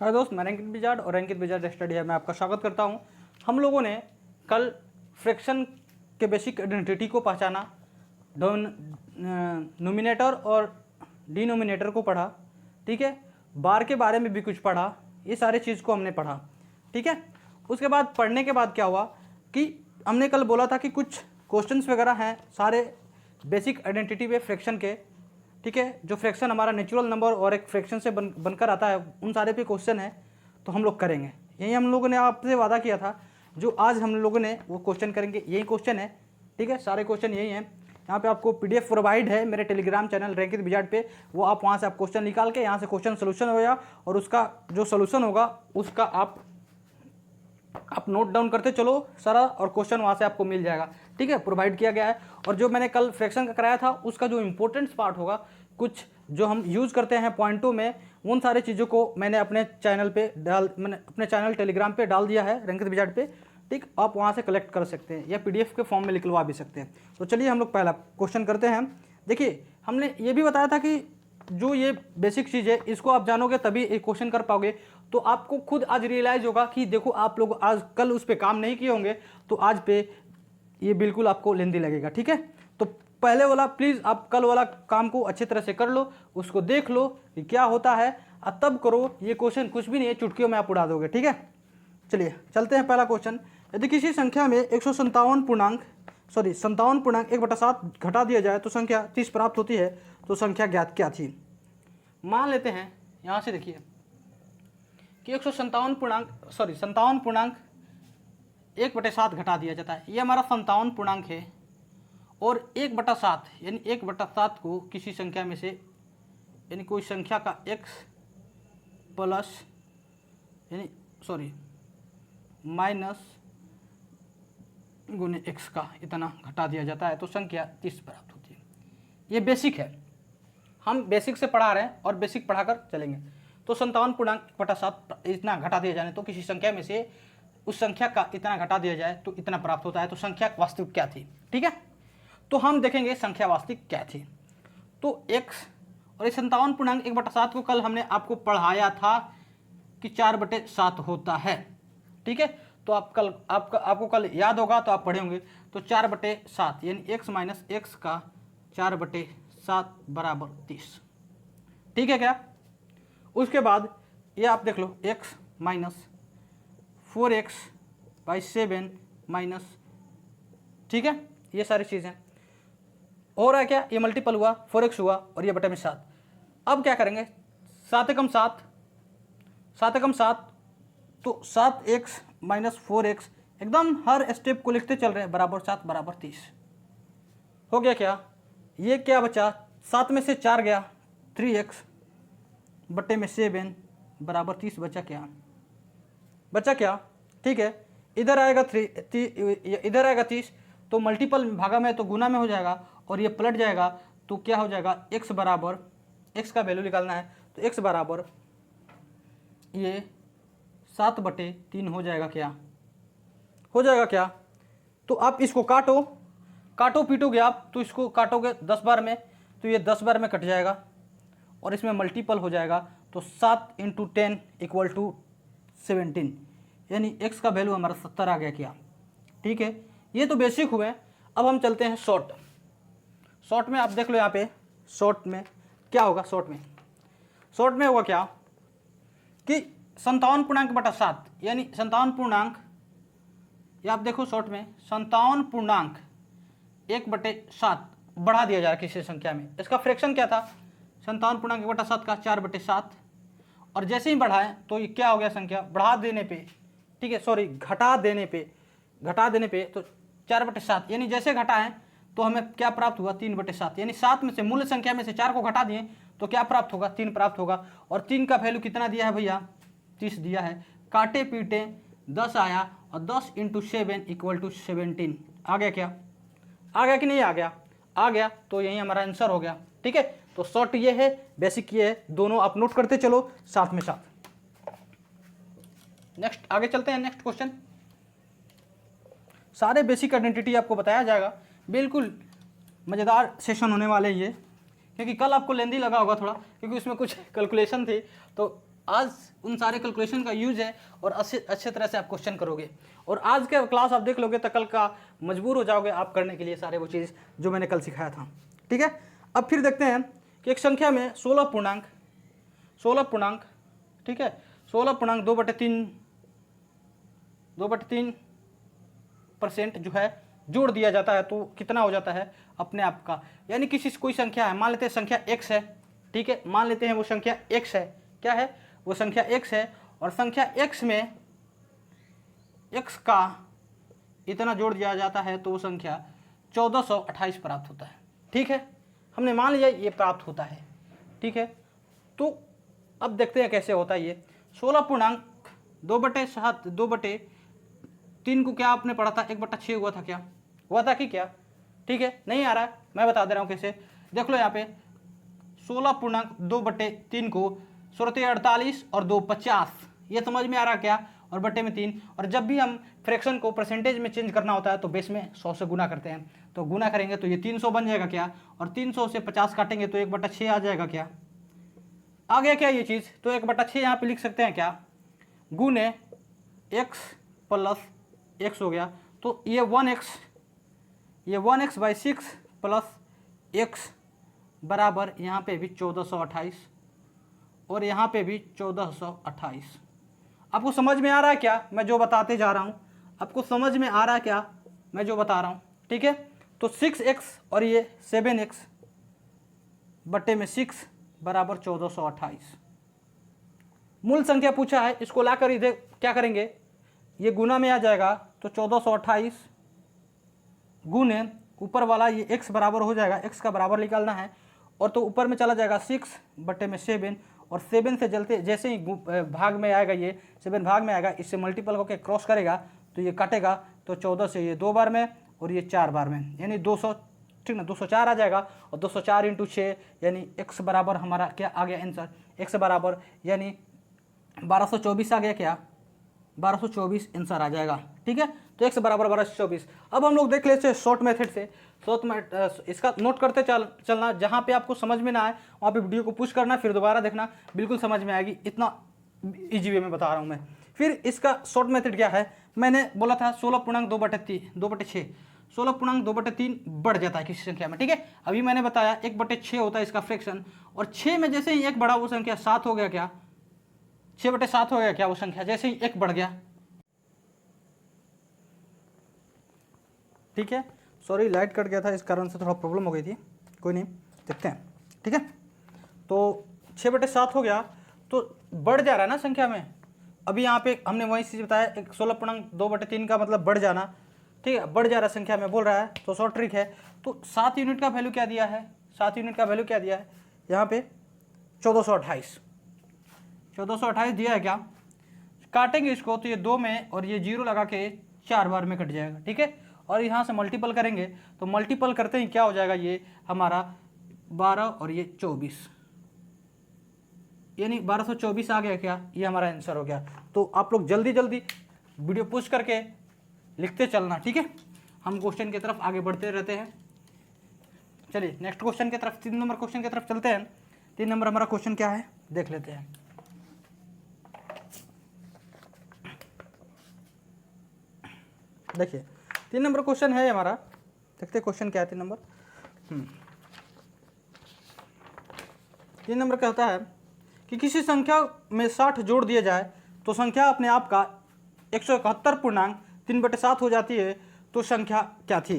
Hello दोस्त, मैं रैंकित wizard और रैंकित विजार्ड स्टडी है मैं आपका स्वागत करता हूं। हम लोगों ने कल फ्रैक्शन के बेसिक आइडेंटिटी को पहचाना, नोमिनेटर और डिनोमिनेटर को पढ़ा, ठीक है। बार के बारे में भी कुछ पढ़ा, ये सारे चीज़ को हमने पढ़ा, ठीक है। उसके बाद पढ़ने के बाद क्या हुआ कि हमने कल बोला था कि कुछ क्वेश्चंस वगैरह हैं सारे बेसिक आइडेंटिटी पे फ्रैक्शन के, ठीक है। जो फ्रैक्शन हमारा नेचुरल नंबर और एक फ्रैक्शन से बनकर आता है, उन सारे पे क्वेश्चन है तो हम लोग करेंगे। यही हम लोगों ने आपसे वादा किया था, जो आज हम लोगों ने वो क्वेश्चन करेंगे, यही क्वेश्चन है, ठीक है। सारे क्वेश्चन यही हैं। यहाँ पे आपको PDF प्रोवाइड है मेरे टेलीग्राम चैनल रैंकित विजार्ड पे, वो आप वहाँ से आप क्वेश्चन निकाल के यहाँ से क्वेश्चन सोल्यूशन होगा और उसका जो सोल्यूशन होगा उसका आप नोट डाउन करते चलो सारा, और क्वेश्चन वहाँ से आपको मिल जाएगा, ठीक है। प्रोवाइड किया गया है। और जो मैंने कल फ्रैक्शन का कराया था उसका जो इंपॉर्टेंट पार्ट होगा, कुछ जो हम यूज़ करते हैं पॉइंटों में, उन सारी चीज़ों को मैंने अपने चैनल टेलीग्राम पे डाल दिया है रैंकित विजार्ड पे, ठीक। आप वहाँ से कलेक्ट कर सकते हैं या PDF के फॉर्म में निकलवा भी सकते हैं। तो चलिए हम लोग पहला क्वेश्चन करते हैं। देखिए, हमने ये भी बताया था कि जो ये बेसिक चीज़ है इसको आप जानोगे तभी एक क्वेश्चन कर पाओगे। तो आपको खुद आज रियलाइज़ होगा कि देखो, आप लोग आज कल उस पर काम नहीं किए होंगे तो आज पे ये बिल्कुल आपको लेंदी लगेगा, ठीक है। तो पहले वाला प्लीज़ आप कल वाला काम को अच्छी तरह से कर लो, उसको देख लो कि क्या होता है, और तब करो। ये क्वेश्चन कुछ भी नहीं है, चुटकियों में आप उड़ा दोगे, ठीक है। चलिए चलते हैं पहला क्वेश्चन। यदि किसी संख्या में 57.1/7 घटा दिया जाए तो संख्या 30 प्राप्त होती है, तो संख्या ज्ञात क्या थी। मान लेते हैं यहाँ से, देखिए कि 57.1/7 घटा दिया जाता है, ये हमारा 57 पूर्णांक है, और 1/7 यानी 1/7 को किसी संख्या में से, यानी कोई संख्या का x प्लस माइनस गुने x का इतना घटा दिया जाता है तो संख्या 30 प्राप्त होती है। ये बेसिक है, हम बेसिक से पढ़ा रहे हैं और बेसिक पढ़ाकर चलेंगे। तो 57.1/7 इतना घटा दिया जाए तो किसी संख्या में से उस संख्या का इतना घटा दिया जाए तो इतना प्राप्त होता है, तो संख्या वास्तविक क्या थी, ठीक है। तो हम देखेंगे संख्या वास्तविक क्या थी। तो x और 57.1/7 को कल हमने आपको पढ़ाया था कि 4/7 होता है, ठीक है। तो आपको कल याद होगा तो आप पढ़े होंगे। तो 4/7 यानी x माइनस x का 4/7 बराबर 30, ठीक है क्या। उसके बाद ये आप देख लो, x माइनस 4x/7 माइनस, ठीक है। ये सारी चीज़ें हो रहा है क्या, ये मल्टीपल हुआ, 4x हुआ और ये बटे में 7। अब क्या करेंगे, 7 एकम 7 तो 7x माइनस 4x, एकदम हर स्टेप को लिखते चल रहे हैं, बराबर 7 बराबर 30 हो गया क्या। ये क्या बचा, 7 में से 4 गया, 3x बटे में 7 बराबर 30 बचा क्या, ठीक है। इधर आएगा 30 तो मल्टीपल भागा में तो गुना में हो जाएगा, और ये पलट जाएगा तो क्या हो जाएगा, x बराबर, x का वैल्यू निकालना है तो x बराबर ये 7/3 हो जाएगा क्या। तो आप इसको काटो पीटोगे आप, तो इसको काटोगे 10 बार में तो ये 10 बार में कट जाएगा और इसमें मल्टीपल हो जाएगा, तो 7 × 10 = 17, यानी x का वैल्यू हमारा 70 आ गया क्या, ठीक है। ये तो बेसिक हुए। अब हम चलते हैं शॉर्ट में। आप देख लो यहाँ पे शॉर्ट में क्या होगा, शॉर्ट में होगा क्या कि 57.7 यानी 57 पूर्णांक, ये आप देखो शॉर्ट में 57.1/7 बढ़ा दिया जा रहा है किसी संख्या में। इसका फ्रैक्शन क्या था, 57.1/7 का 4/7, और जैसे ही बढ़ाएं तो ये क्या हो गया, संख्या बढ़ा देने पे, ठीक है, सॉरी घटा देने पे तो 4/7, यानी जैसे घटाएं तो हमें क्या प्राप्त हुआ, 3/7, यानी 7 में से मूल संख्या में से 4 को घटा दिए तो क्या प्राप्त होगा, 3 प्राप्त होगा। और 3 का वैल्यू कितना दिया है भैया, 30 दिया है। काटे पीटे 10 आया, और 10 × 7 = 17 आ गया क्या, आ गया कि नहीं आ गया। तो यही हमारा आंसर हो गया, ठीक है। तो शॉर्ट ये है, बेसिक ये है, दोनों आप नोट करते चलो साथ में साथ। नेक्स्ट आगे चलते हैं, नेक्स्ट क्वेश्चन। सारे बेसिक आइडेंटिटी आपको बताया जाएगा, बिल्कुल मज़ेदार सेशन होने वाले ये, क्योंकि कल आपको लेंदी लगा होगा थोड़ा, क्योंकि उसमें कुछ कैलकुलेशन थी, तो आज उन सारे कैलकुलेशन का यूज है और अच्छे तरह से आप क्वेश्चन करोगे और आज के क्लास आप देख लोगे तो कल का मजबूर हो जाओगे आप करने के लिए सारे वो चीज़ जो मैंने कल सिखाया था। ठीक है, अब फिर देखते हैं कि एक संख्या में 16 पूर्णांक ठीक है 16 पूर्णांक 2/3% जो है जोड़ दिया जाता है तो कितना हो जाता है अपने आप का। यानी किसी कोई संख्या है, मान लेते हैं संख्या x है, ठीक है, मान लेते हैं वो संख्या x है, क्या है वो संख्या x है और संख्या x में x का इतना जोड़ दिया जाता है तो वो संख्या 1428 प्राप्त होता है। ठीक है, हमने मान लिया ये प्राप्त होता है। ठीक है, तो अब देखते हैं कैसे होता है ये 16 पूर्णांक 2/3 को क्या आपने पढ़ा था 1/6 हुआ था, क्या हुआ था कि क्या। ठीक है, नहीं आ रहा है मैं बता दे रहा हूँ कैसे, देख लो यहाँ पे 16 पूर्णांक 2/3 को 16 और 2 50, ये समझ में आ रहा क्या, और बट्टे में 3। और जब भी हम फ्रैक्शन को परसेंटेज में चेंज करना होता है तो बेस में 100 से गुना करते हैं, तो गुना करेंगे तो ये 300 बन जाएगा क्या, और 300 से 50 काटेंगे तो 1/6 आ जाएगा क्या, आ गया क्या ये चीज़। तो 1/6 यहाँ पे लिख सकते हैं क्या, गुने x प्लस x हो गया, तो ये 1x/6 प्लस x बराबर यहाँ पे भी 1428 और यहाँ पे भी 1428। आपको समझ में आ रहा है क्या मैं जो बताते जा रहा हूँ, आपको समझ में आ रहा है क्या मैं जो बता रहा हूँ। ठीक है, तो 6x और ये 7x बट्टे में 6 बराबर 1428 मूल संख्या पूछा है, इसको लाकर इधर क्या करेंगे, ये गुना में आ जाएगा तो 1428 गुने ऊपर वाला ये x बराबर हो जाएगा, x का बराबर निकालना है, और तो ऊपर में चला जाएगा 6 बट्टे में 7 और 7 से जलते जैसे ही भाग में आएगा, ये 7 भाग में आएगा, इससे मल्टीपल होकर क्रॉस करेगा तो ये कटेगा, तो 14 से ये 2 बार में और ये 4 बार में, यानी 200, ठीक ना, 204 आ जाएगा। और 204 × 6 यानी x बराबर हमारा क्या आ गया आंसर, x बराबर यानी 1224 आ गया क्या, 1224 आंसर आ जाएगा। ठीक है, तो x बराबर 1224। अब हम लोग देख लेते हैं शॉर्ट मेथड से, इसका नोट करते चलना, जहाँ पे आपको समझ में ना आए वहाँ पे वीडियो को पुश करना, फिर दोबारा देखना, बिल्कुल समझ में आएगी, इतना इजी वे में बता रहा हूँ मैं। फिर इसका शॉर्ट मेथड क्या है, मैंने बोला था 16 पूर्णांक 2/6 16 पूर्णांक 2/3 बढ़ जाता है किसी संख्या में। ठीक है, अभी मैंने बताया 1/6 होता है इसका फ्रैक्शन, और 6 में जैसे ही 1 बढ़ा वो संख्या 7 हो गया क्या, 6/7 हो गया क्या वो संख्या, जैसे ही 1 बढ़ गया। ठीक है, सॉरी लाइट कट गया था, इस कारण से थोड़ा प्रॉब्लम हो गई थी, कोई नहीं, देखते हैं। ठीक है, तो 6/7 हो गया तो बढ़ जा रहा है ना संख्या में। अभी यहाँ पे हमने वही चीज़ बताया, 16 पूर्णांक 2/3 का मतलब बढ़ जाना। ठीक है, बढ़ जा रहा संख्या में बोल रहा है, तो शॉर्ट ट्रिक है। तो 7 यूनिट का वैल्यू क्या दिया है, 7 यूनिट का वैल्यू क्या दिया है यहाँ पे 1428 दिया है क्या, काटेंगे इसको तो ये 2 में और ये 0 लगा के 4 बार में कट जाएगा। ठीक है, और यहाँ से मल्टीपल करेंगे तो मल्टीपल करते ही क्या हो जाएगा, ये हमारा 12 और ये 24, यानी 1224 आ गया क्या, ये हमारा आंसर हो गया। तो आप लोग जल्दी जल्दी वीडियो पुश करके लिखते चलना। ठीक है, हम क्वेश्चन की तरफ आगे बढ़ते रहते हैं। चलिए नेक्स्ट क्वेश्चन की तरफ, 3 नंबर क्वेश्चन की तरफ चलते हैं। 3 नंबर हमारा क्वेश्चन क्या है देख लेते हैं। देखिए 3 नंबर क्वेश्चन है हमारा, देखते हैं क्वेश्चन क्या है 3 नंबर। 3 नंबर क्या होता है कि किसी संख्या में 60 जोड़ दिया जाए तो संख्या अपने आप का 171 पूर्णांक 3/7 हो जाती है, तो संख्या क्या थी।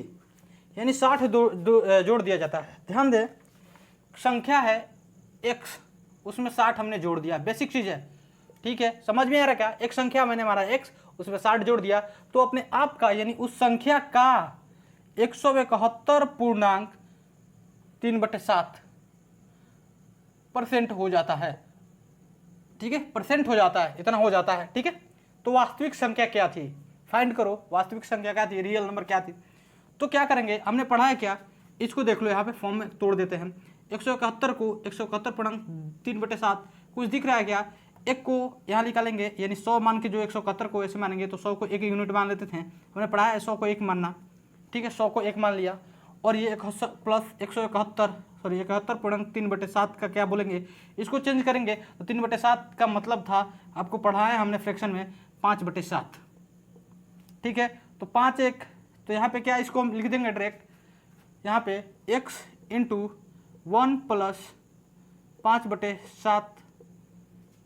यानी 60 जोड़ दिया जाता है, ध्यान दें संख्या है x, उसमें 60 हमने जोड़ दिया, बेसिक चीज़ है। ठीक है, समझ में आ रहा क्या, एक संख्या मैंने मारा x, उसमें 60 जोड़ दिया, तो अपने आप का यानी उस संख्या का 171 पूर्णांक 3/7% हो जाता है। ठीक है, परसेंट हो जाता है, इतना हो जाता है। ठीक है, तो वास्तविक संख्या क्या थी, फाइंड करो वास्तविक संख्या क्या थी, रियल नंबर क्या थी। तो क्या करेंगे, हमने पढ़ा है क्या, इसको देख लो यहाँ पे फॉर्म में तोड़ देते हैं। 171 को 171 पूर्णांक 3/7 कुछ दिख रहा है क्या, एक को यहाँ निकालेंगे, यानी 100 मान के जो 171 को ऐसे मानेंगे तो 100 को एक यूनिट मान लेते थे, हमने पढ़ा है 100 को 1 मानना। ठीक है, 100 को 1 मान लिया, और ये 1 प्लस 171 सॉरी 71.3/7 का क्या बोलेंगे, इसको चेंज करेंगे तो 3/7 का मतलब था, आपको पढ़ाया हमने फ्रैक्शन में 5/7, ठीक है। तो 5 तो यहाँ पे क्या, इसको हम लिख देंगे डायरेक्ट, यहाँ पे x इंटू 1 + 5/7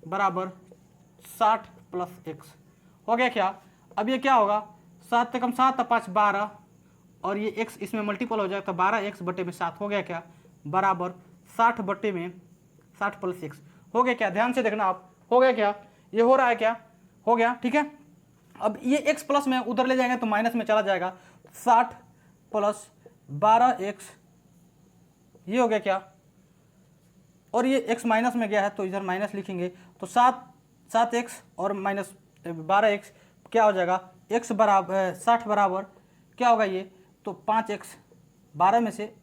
बराबर 60 + x हो गया क्या। अब ये क्या होगा, 7 से कम 7 5 12 और ये x इसमें मल्टीपल हो जाएगा तो 12x/7 हो गया क्या, बराबर 60 + x हो गया क्या। ध्यान से देखना आप, हो गया क्या, ये हो रहा है क्या, हो गया, ठीक है। अब ये x प्लस में उधर ले जाएंगे तो माइनस में चला जाएगा, 60 + 12x ये हो गया क्या, और ये x माइनस में गया है तो इधर माइनस लिखेंगे तो 7x और माइनस 12x क्या हो जाएगा, x बराबर 60 बराबर क्या होगा ये, तो 5x 12 में से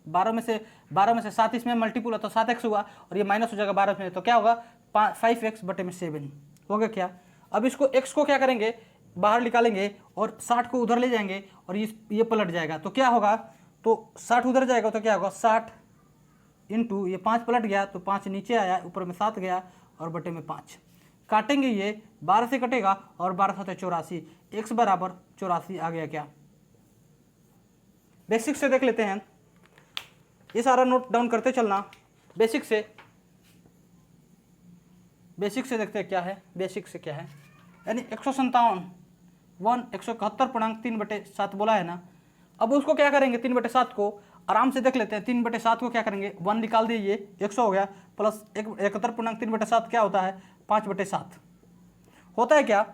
7 इसमें मल्टीपल है तो 7x हुआ और ये माइनस हो जाएगा 12 में तो क्या होगा 5x/7 हो गया क्या। अब इसको x को क्या करेंगे, बाहर निकालेंगे और 60 को उधर ले जाएंगे और ये पलट जाएगा तो क्या होगा, तो 60 उधर जाएगा तो क्या होगा 60 इंटू ये 5 पलट गया तो 5 नीचे आया, ऊपर में 7 गया और बटे में 5 काटेंगे, ये 12 से कटेगा और 12 7 84, x बराबर 84 आ गया क्या। बेसिक से देख लेते हैं, ये सारा नोट डाउन करते चलना, बेसिक से देखते हैं क्या है, बेसिक से क्या है, यानी 171.3/7 बोला है ना। अब उसको क्या करेंगे, 3/7 को आराम से देख लेते हैं, 3/7 को क्या करेंगे, 1 निकाल दीजिए 100 हो गया, प्लस 71.3/7 क्या होता है 5/7 होता है क्या,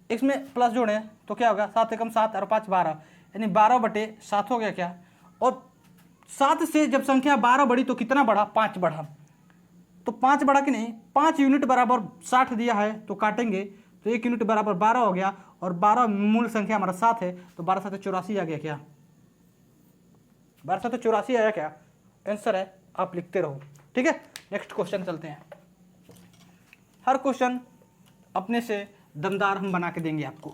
इसमें प्लस जोड़ें तो क्या होगा 7 एकम 7 और 5 12 यानी 12/7 हो गया क्या। और 7 से जब संख्या 12 बढ़ी तो कितना बढ़ा, 5 बढ़ा, तो 5 बढ़ा कि नहीं, 5 यूनिट बराबर 60 दिया है तो काटेंगे तो 1 यूनिट बराबर 12 हो गया और 12 मूल संख्या हमारा 7 है तो 12 7 84 आ गया क्या, 12 7 84 आया क्या, आंसर है, आप लिखते रहो, ठीक है। नेक्स्ट क्वेश्चन चलते हैं, हर क्वेश्चन अपने से दमदार हम बना के देंगे आपको।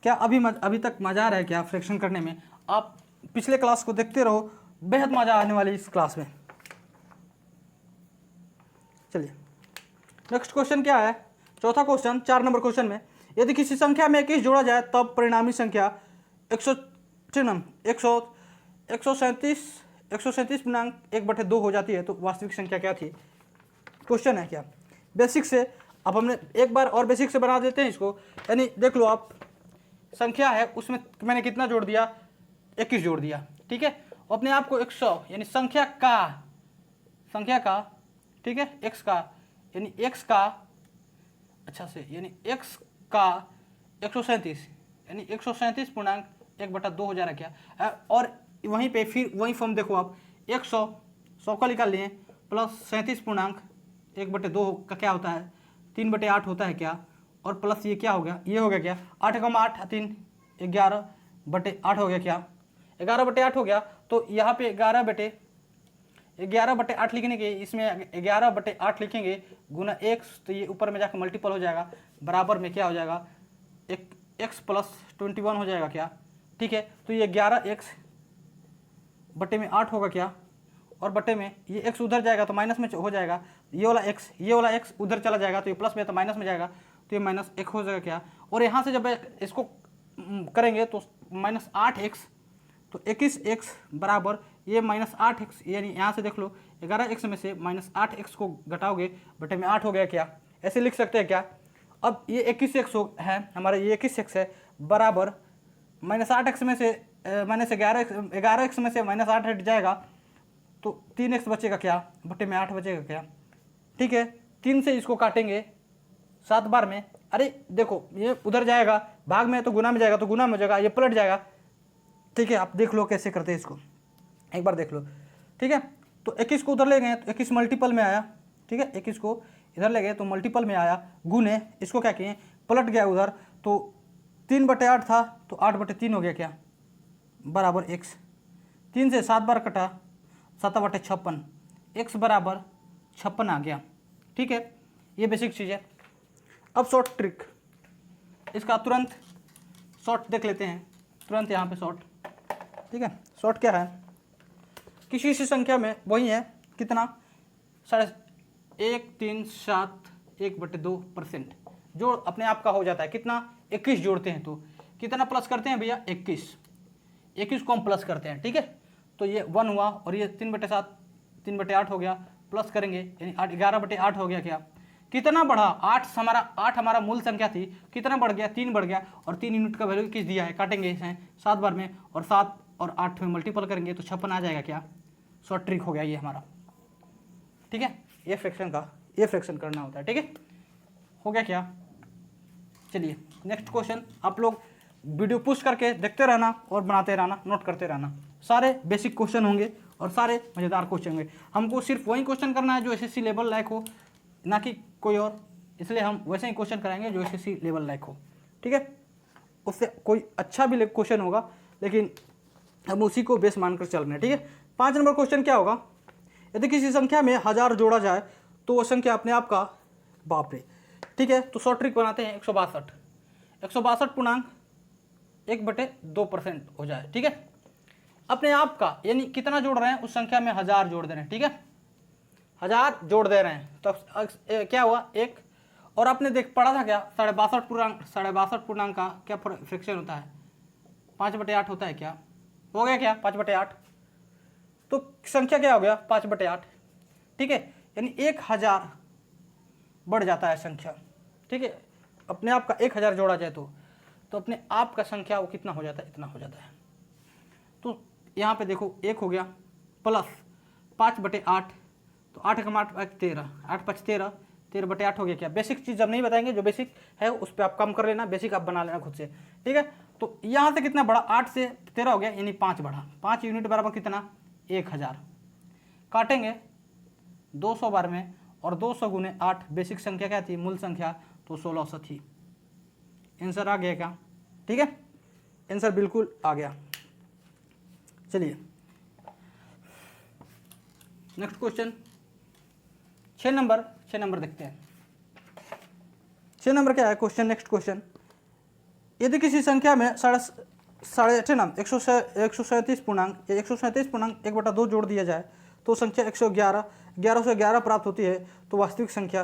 क्या अभी तक मज़ा आ रहा है क्या फ्रैक्शन करने में, आप पिछले क्लास को देखते रहो, बेहद मज़ा आने वाली इस क्लास में। चलिए नेक्स्ट क्वेश्चन क्या है, चौथा क्वेश्चन 4 नंबर क्वेश्चन में, यदि किसी संख्या में 21 जोड़ा जाए तब परिणामी संख्या 137.1/2 हो जाती है तो वास्तविक संख्या क्या थी, क्वेश्चन है क्या। बेसिक से अब हमने एक बार और बेसिक से बना देते हैं इसको, यानी देख लो आप, संख्या है उसमें मैंने कितना जोड़ दिया, 21 जोड़ दिया, ठीक है। अपने आप को 100 यानी संख्या का, ठीक है, x का यानी x का, अच्छा से यानी x का 137 यानी 137.1/2 हो जा रहा क्या, और वहीं पे फिर वही फॉर्म देखो आप, 100 का निकाल लिए प्लस 37.1/2 का क्या होता है 3/8 होता है क्या, और प्लस ये क्या हो गया, ये हो गया क्या 8 8 3 11/8 हो गया क्या, 11/8 हो गया। तो यहाँ पे 11/8 लिखने के, इसमें 11/8 लिखेंगे गुना x तो ये ऊपर में जाकर मल्टीपल हो जाएगा, बराबर में क्या हो जाएगा x + 21 हो जाएगा क्या, ठीक है। तो ये 11x/8 होगा क्या, और बटे में ये x उधर जाएगा तो माइनस में हो जाएगा, ये वाला x उधर चला जाएगा तो ये प्लस में तो माइनस में जाएगा तो ये -1 हो जाएगा क्या। और यहाँ से जब इसको करेंगे तो -8x तो 21x बराबर ये -8x, यानी यहाँ से देख लो 11x में से -8x को घटाओगे बटे में 8 हो गया क्या, ऐसे लिख सकते हैं क्या। अब ये 21x है हमारा, ये 21x है बराबर -8x में से -11x में से -8 हट जाएगा तो 3x बचेगा क्या, बटे में 8 बचेगा क्या, ठीक है। 3 से इसको काटेंगे 7 बार में, अरे देखो ये उधर जाएगा भाग में तो गुना में जाएगा तो गुना में हो जाएगा, ये पलट जाएगा, ठीक है। आप देख लो कैसे करते हैं इसको, एक बार देख लो, ठीक है। तो 21 को उधर ले गए तो 21 मल्टीपल में आया, ठीक है। 21 को इधर ले गए तो मल्टीपल में आया, गुने इसको क्या किए पलट गया उधर तो 3/8 था तो 8/3 हो गया क्या, बराबर x। 3 से 7 बार कटा 7/56, x बराबर 56 आ गया, ठीक है। ये बेसिक चीज़ है। अब शॉर्ट ट्रिक, इसका तुरंत शॉर्ट देख लेते हैं, तुरंत यहाँ पे शॉर्ट, ठीक है। शॉर्ट क्या है, किसी किसी संख्या में वही है कितना 1.371/2% जो अपने आप का हो जाता है कितना 21 जोड़ते हैं तो कितना प्लस करते हैं भैया 21 को हम प्लस करते हैं। ठीक है, तो ये 1 हुआ और ये 3/7 3/8 हो गया, प्लस करेंगे यानी 11/8 हो गया। क्या कितना बढ़ा 8 हमारा मूल संख्या थी, कितना बढ़ गया 3 बढ़ गया और 3 यूनिट का वैल्यू किस दिया है, काटेंगे इसे 7 बार में और 7 और 8 में मल्टीपल करेंगे तो 56 आ जाएगा। क्या शॉर्ट ट्रिक हो गया ये हमारा। ठीक है, ये फ्रैक्शन करना होता है। ठीक है, हो गया क्या। चलिए नेक्स्ट क्वेश्चन, आप लोग वीडियो पुश करके देखते रहना और बनाते रहना, नोट करते रहना। सारे बेसिक क्वेश्चन होंगे और सारे मज़ेदार क्वेश्चन होंगे। हमको सिर्फ वही क्वेश्चन करना है जो एसएससी लेवल लायक हो, ना कि कोई और, इसलिए हम वैसे ही क्वेश्चन कराएंगे जो एसएससी लेवल लायक हो। ठीक है, उससे कोई अच्छा भी क्वेश्चन होगा लेकिन हम उसी को बेस मानकर चल रहे हैं। ठीक है, 5 नंबर क्वेश्चन क्या होगा, यदि किसी संख्या में 1000 जोड़ा जाए तो वो संख्या अपने आप का, बाप रे। ठीक है, तो शॉर्ट ट्रिक बनाते हैं 162 पूर्णांक 1/2% हो जाए। ठीक है, अपने आप का यानी कितना जोड़ रहे हैं उस संख्या में 1000 जोड़ दे रहे हैं। ठीक है, 1000 जोड़ दे रहे हैं तो क्या हुआ 1, और आपने पढ़ा था क्या 62 पूर्णांक का क्या फ्रैक्शन होता है 5/8 होता है। क्या हो गया, क्या 5/8, तो संख्या क्या हो गया 5/8। ठीक है, यानी 1000 बढ़ जाता है संख्या। ठीक है, अपने आप का 1000 जोड़ा जाए तो अपने आप का संख्या वो कितना हो जाता है, इतना हो जाता है। तो यहाँ पे देखो 1 हो गया प्लस 5/8, तो 8 का 8 13, 8 5 13, 13/8 हो गया। क्या बेसिक चीज़ अब नहीं बताएंगे, जो बेसिक है उस पर आप कम कर लेना, बेसिक आप बना लेना खुद से। ठीक है, तो यहाँ से कितना बढ़ा 8 से 13 हो गया यानी 5 बढ़ा, 5 यूनिट बराबर कितना 1000, काटेंगे 200 बार में और 200 गुने 8, बेसिक संख्या क्या थी मूल संख्या, तो 1600 थी। आंसर आ गया क्या। ठीक है, आंसर बिल्कुल आ गया। चलिए नेक्स्ट क्वेश्चन 6 नंबर देखते हैं। 6 नंबर क्या है क्वेश्चन, नेक्स्ट क्वेश्चन, यदि किसी संख्या में 137 पूर्णांक 1/2 जोड़ दिया जाए तो संख्या 11 से 11 प्राप्त होती है तो वास्तविक संख्या,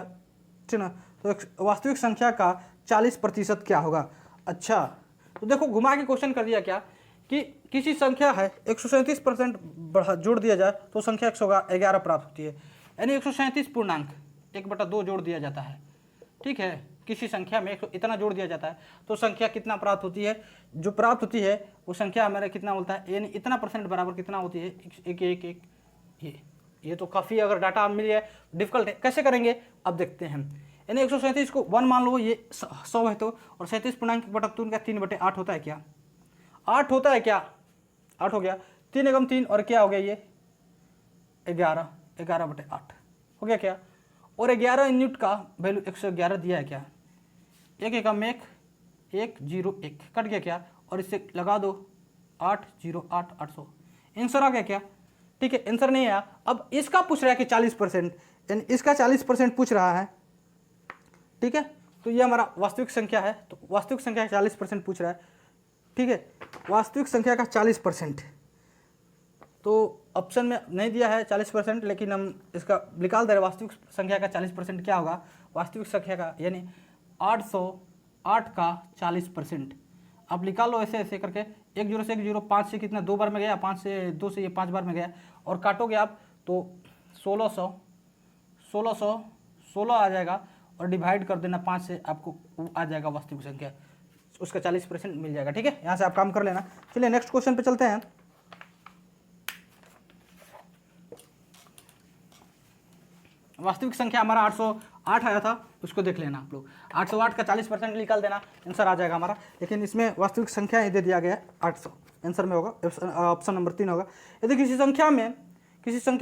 ठीक ना, तो वास्तविक संख्या का 40% क्या होगा। अच्छा, तो देखो घुमा के क्वेश्चन कर दिया क्या कि किसी संख्या है 137% बढ़ा जोड़ दिया जाए तो संख्या 111 प्राप्त होती है, यानी 137 पूर्णांक 1/2 जोड़ दिया जाता है। ठीक है, किसी संख्या में इतना जोड़ दिया जाता है तो संख्या कितना प्राप्त होती है, जो प्राप्त होती है वो संख्या हमारा कितना बोलता है, यानी इतना % बराबर कितना होती है 1 ये तो काफ़ी अगर डाटा मिल जाए डिफिकल्ट है, कैसे करेंगे अब देखते हैं। यानी 137 को 1 मान लो, ये 100 है तो, और 37 पूर्णांक 1/2 का 3/8 होता है। क्या 8 होता है, क्या 8 हो गया, 3 एकम 3 और क्या हो गया ये 11/8 हो गया। क्या और 11 यूनिट का वैल्यू 111 दिया है। क्या 1 एकम 1 1 0 1 कट गया। क्या और इससे लगा दो 808 800, आंसर आ गया। क्या ठीक है, आंसर नहीं आया। अब इसका पूछ रहा है कि 40%, यानी इसका 40% पूछ रहा है। ठीक है, तो ये हमारा वास्तविक संख्या है, तो वास्तविक संख्या का 40% पूछ रहा है। ठीक है, वास्तविक संख्या का 40%, तो ऑप्शन में नहीं दिया है 40%, लेकिन हम इसका निकाल दे रहे हैं। वास्तविक संख्या का 40% क्या होगा, वास्तविक संख्या का यानी 808 का 40%। आप निकाल लो ऐसे ऐसे करके, 1 0 से 1 0, 5 से कितना 2 बार में गया, 5 से 2 से ये 5 बार में गया, और काटोगे आप तो 1600 आ जाएगा, और डिवाइड कर देना 5 से, आपको आ जाएगा वास्तविक संख्या, उसका 40% मिल जाएगा। ठीक है, यहाँ से आप काम कर लेना। चलिए नेक्स्ट क्वेश्चन पे चलते हैं। वास्तविक संख्या हमारा 808 आया था, उसको देख लेना आप लोग। 808 का 40% निकाल देना, आंसर आ जाएगा हमारा। लेकिन इसमें वास्तविक संख्या ही दे दिया गया है 800, आंसर में होगा ऑप्शन नंबर 3 होगा। यदि किसी संख्या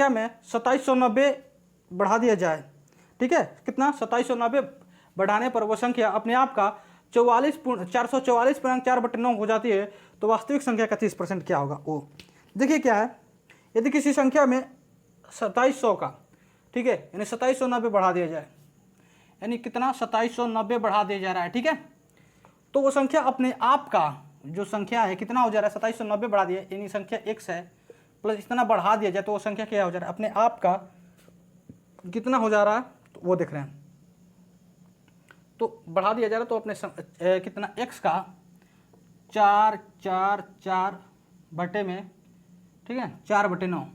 में 2790 बढ़ा दिया जाए, ठीक है, कितना 2790 बढ़ाने पर वो संख्या अपने आप का 444.4/9 हो जाती है, तो वास्तविक संख्या का 30% क्या होगा वो देखिए क्या है। यदि किसी संख्या में 2700 का, ठीक है, यानी 2790 बढ़ा दिया जाए, यानी कितना 2790 बढ़ा दिया जा रहा है। ठीक है, तो वो संख्या अपने आप का जो संख्या है कितना हो जा रहा है, 2790 बढ़ा दिया, यानी संख्या x है, प्लस इतना बढ़ा दिया जाए तो वो संख्या क्या हो जा रहा है, अपने आप का कितना हो जा रहा है, तो वो देख रहे हैं। तो बढ़ा दिया जा रहा है तो अपने कितना x का 4 4 4 बटे में, ठीक है, 4/9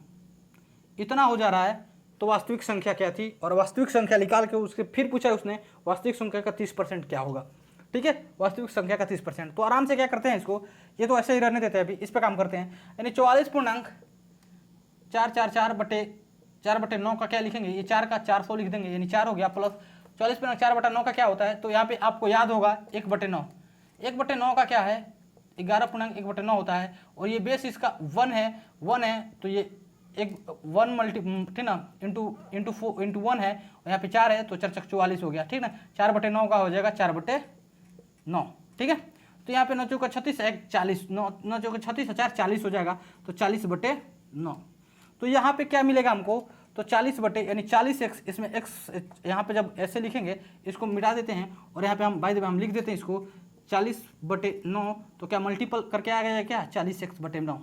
इतना हो जा रहा है। तो वास्तविक संख्या क्या थी, और वास्तविक संख्या निकाल के उसके फिर पूछा उसने वास्तविक संख्या का 30% क्या होगा। ठीक है, वास्तविक संख्या का 30%। तो आराम से क्या करते हैं इसको, ये तो ऐसे ही रहने देते हैं, अभी इस पर काम करते हैं। यानी 44.444/4/9 का क्या लिखेंगे, ये 4 का 400 लिख देंगे, यानी 4 हो गया, प्लस 44.4/9 का क्या होता है, तो यहाँ पे आपको याद होगा 1/9। 1/9 का क्या है, 11.1/9 होता है, और ये बेस इसका 1 है, तो ये एक 1 मल्टी, ठीक ना, इंटू 1 है, और यहाँ पे 4 है, तो 4 चक 44 हो गया, ठीक ना। 4/9 का हो जाएगा 4/9, ठीक है। तो यहाँ पे 9 चौका 36 है, 40, 9 चौका 36 4 40 हो जाएगा, तो 40/9। तो यहाँ पे क्या मिलेगा हमको, तो 40 बटे यानी 40x, इसमें x यहाँ पे जब ऐसे लिखेंगे इसको मिटा देते हैं, और यहाँ पे हम बाय द वे हम लिख देते हैं इसको 40/9, तो क्या मल्टीपल करके आ गया क्या, 40x/9,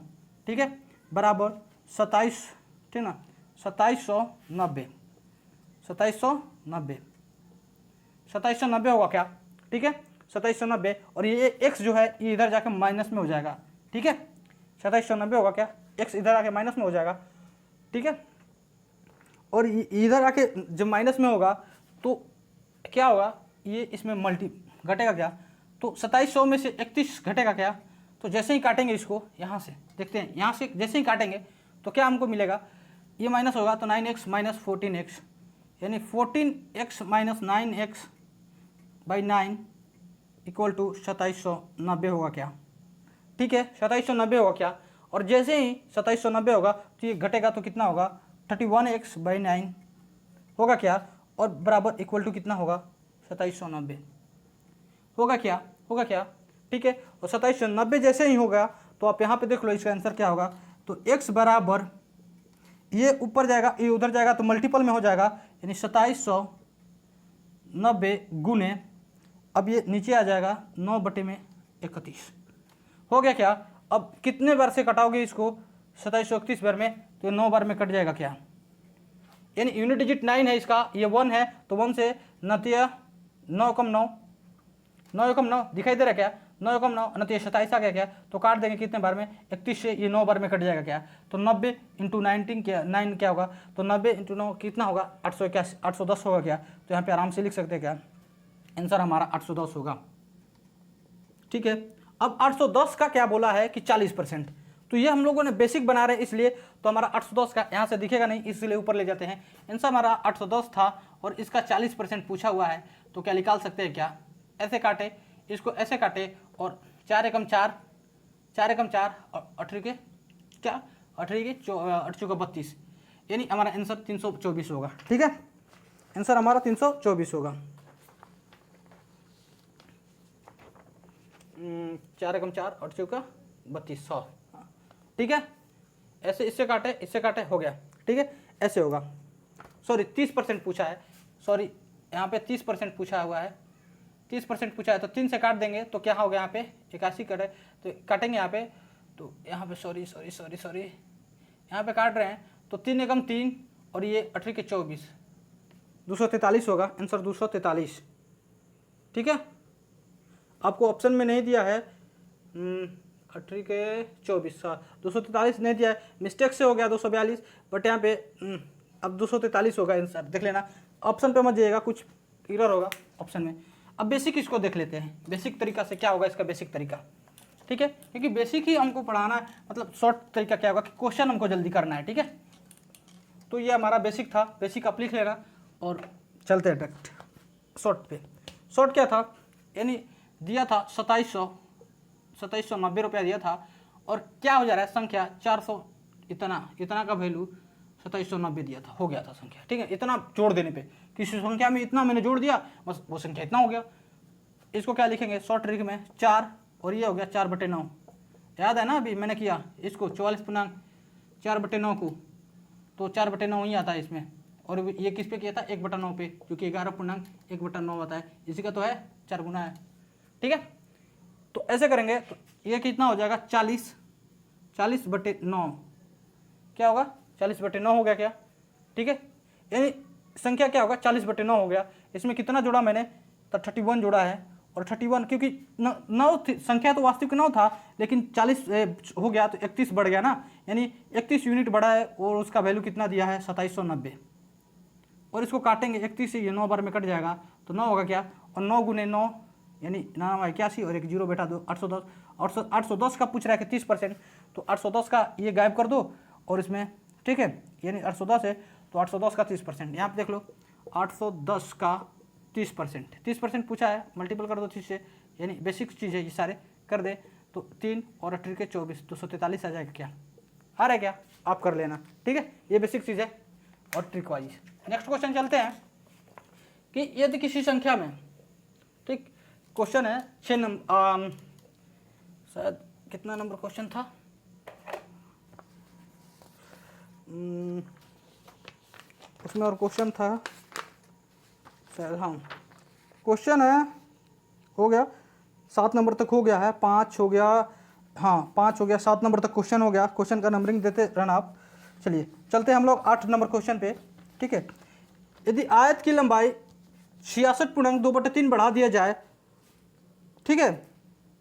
ठीक है, बराबर 27, ठीक ना, 2790 होगा क्या, ठीक है, 2790। और ये x जो है ये इधर जाकर माइनस में हो जाएगा, ठीक है, 2790 होगा क्या, x इधर आके माइनस में हो जाएगा, ठीक है। और इधर आके जब माइनस में होगा तो क्या होगा, ये इसमें मल्टी घटेगा क्या, तो 2700 में से 31 घटेगा क्या, तो जैसे ही काटेंगे इसको यहाँ से, देखते हैं यहाँ से जैसे ही काटेंगे तो क्या हमको मिलेगा, ये माइनस होगा, तो 9x माइनस 14x, यानी 14x minus 9x/9 equal to 2790 होगा क्या, ठीक है, 2790 होगा क्या। और जैसे ही 2790 होगा तो ये घटेगा तो कितना होगा, 31x/9 होगा क्या, और बराबर इक्वल टू कितना होगा, 2790 होगा क्या, ठीक है। और 2790 जैसे ही होगा तो आप यहाँ पे देख लो इसका आंसर क्या होगा, तो x बराबर ये ऊपर जाएगा ये उधर जाएगा तो मल्टीपल में हो जाएगा, यानी 2790 गुने, अब ये नीचे आ जाएगा 9/31 हो गया क्या। अब कितने बार से कटाओगे इसको, 2731 बार में, तो 9 बार में कट जाएगा क्या, यानी यूनिट डिजिट 9 है इसका, ये 1 है, तो 1 से 9 एकम 9 दिखाई दे रहा क्या, 9 एकम 9 9 27 आ गया क्या, तो काट देंगे कितने बार में, 31 से ये 9 बार में कट जाएगा क्या, तो 90 × 19 क्या 9 क्या होगा, तो 90 × 9 कितना होगा, 810 होगा क्या। तो यहाँ पे आराम से लिख सकते हैं क्या, आंसर हमारा 810 होगा, ठीक है। अब 810 का क्या बोला है कि 40%, तो ये हम लोगों ने बेसिक बना रहे हैं इसलिए, तो हमारा 810 का यहाँ से दिखेगा नहीं इसलिए ऊपर ले जाते हैं। आंसर हमारा 810 था और इसका 40% पूछा हुआ है, तो क्या निकाल सकते हैं क्या, ऐसे काटे इसको, ऐसे काटे, और 4 एकम 4 और 8 के क्या 8 चौका 32, यानी हमारा आंसर 324 होगा, ठीक है, आंसर हमारा 324 होगा। 4 एकम 4 8 चौका 32 100, ठीक है। ऐसे इससे काटे हो गया, ठीक है, ऐसे होगा। सॉरी 30% पूछा है, सॉरी यहाँ पे 30% पूछा हुआ है, 30% पूछा है, तो 3 से काट देंगे तो क्या होगा, यहाँ पे 81 कटे तो काटेंगे यहाँ पे, तो यहाँ पे सॉरी यहाँ पे काट रहे हैं, तो 3 एकम 3 और ये 8 के 24 243 होगा, आंसर 243, ठीक है। आपको ऑप्शन में नहीं दिया है 8 के 24 243 नहीं दिया है, मिस्टेक से हो गया 242, बट यहाँ पे अब 243 होगा आंसर, देख लेना, ऑप्शन पे मत जाइएगा, कुछ एरर होगा ऑप्शन में। अब बेसिक इसको देख लेते हैं, बेसिक तरीका से क्या होगा इसका, बेसिक तरीका, ठीक है, क्योंकि बेसिक ही हमको पढ़ाना है, मतलब शॉर्ट तरीका क्या होगा कि क्वेश्चन हमको जल्दी करना है, ठीक है। तो ये हमारा बेसिक था, बेसिक आप लिख लेना और चलते हैं डायरेक्ट शॉर्ट पे। शॉर्ट क्या था, यानी दिया था 2790 रुपया दिया था, और क्या हो जा रहा है संख्या 400, इतना का वैल्यू 2790 दिया था, हो गया था संख्या, ठीक है। इतना जोड़ देने पे किसी संख्या में इतना मैंने जोड़ दिया, बस वो संख्या इतना हो गया। इसको क्या लिखेंगे शॉर्ट ट्रिक में 4, और ये हो गया 4/9, याद है ना अभी मैंने किया इसको 44.4/9 को, तो 4/9 ही आता है इसमें, और ये किस पे किया था 1/9 पे, क्योंकि 11.1/9 आता है, इसी का तो है 4 गुना है, ठीक है। तो ऐसे करेंगे तो ये कितना हो जाएगा 40/9, क्या होगा 40/9 हो गया क्या, ठीक है। यानी संख्या क्या होगा 40/9 हो गया। इसमें कितना जोड़ा मैंने, तो 31 जोड़ा है। और 31 क्योंकि 9 संख्या तो वास्तविक 9 था, लेकिन 40 हो गया तो 31 बढ़ गया ना, यानी 31 यूनिट बढ़ा है। और उसका वैल्यू कितना दिया है 2790। और इसको काटेंगे 31 से, ये 9 बार में कट जाएगा तो 9 होगा क्या, और 9 गुने 9 यानी 81 और एक जीरो बैठा दो 810। 810 का पूछ रहा है कि 30%, तो 810 का ये गायब कर दो और इसमें, ठीक है, यानी 810 है तो 810 का 30%। यहाँ पे देख लो 810 का 30%, 30% पूछा है, मल्टीपल कर दो 30 से, यानी बेसिक चीज़ है ये सारे कर दे तो 3 और 8 के 24, 243 आ जाएगा क्या, आ रहा है क्या, आप कर लेना, ठीक है। ये बेसिक चीज़ है और ट्रिक वाइज। नेक्स्ट क्वेश्चन चलते हैं कि यदि किसी संख्या में, ठीक, क्वेश्चन है 6 नंबर, शायद कितना नंबर क्वेश्चन था, उसमें और क्वेश्चन था शायद, हाँ क्वेश्चन है, हो गया 7 नंबर तक हो गया है, 5 हो गया, हाँ 5 हो गया, 7 नंबर तक क्वेश्चन हो गया। क्वेश्चन का नंबरिंग देते रहना आप। चलिए चलते हैं हम लोग 8 नंबर क्वेश्चन पे, ठीक है। यदि आयत की लंबाई 66.2/3 बढ़ा दिया जाए, ठीक है,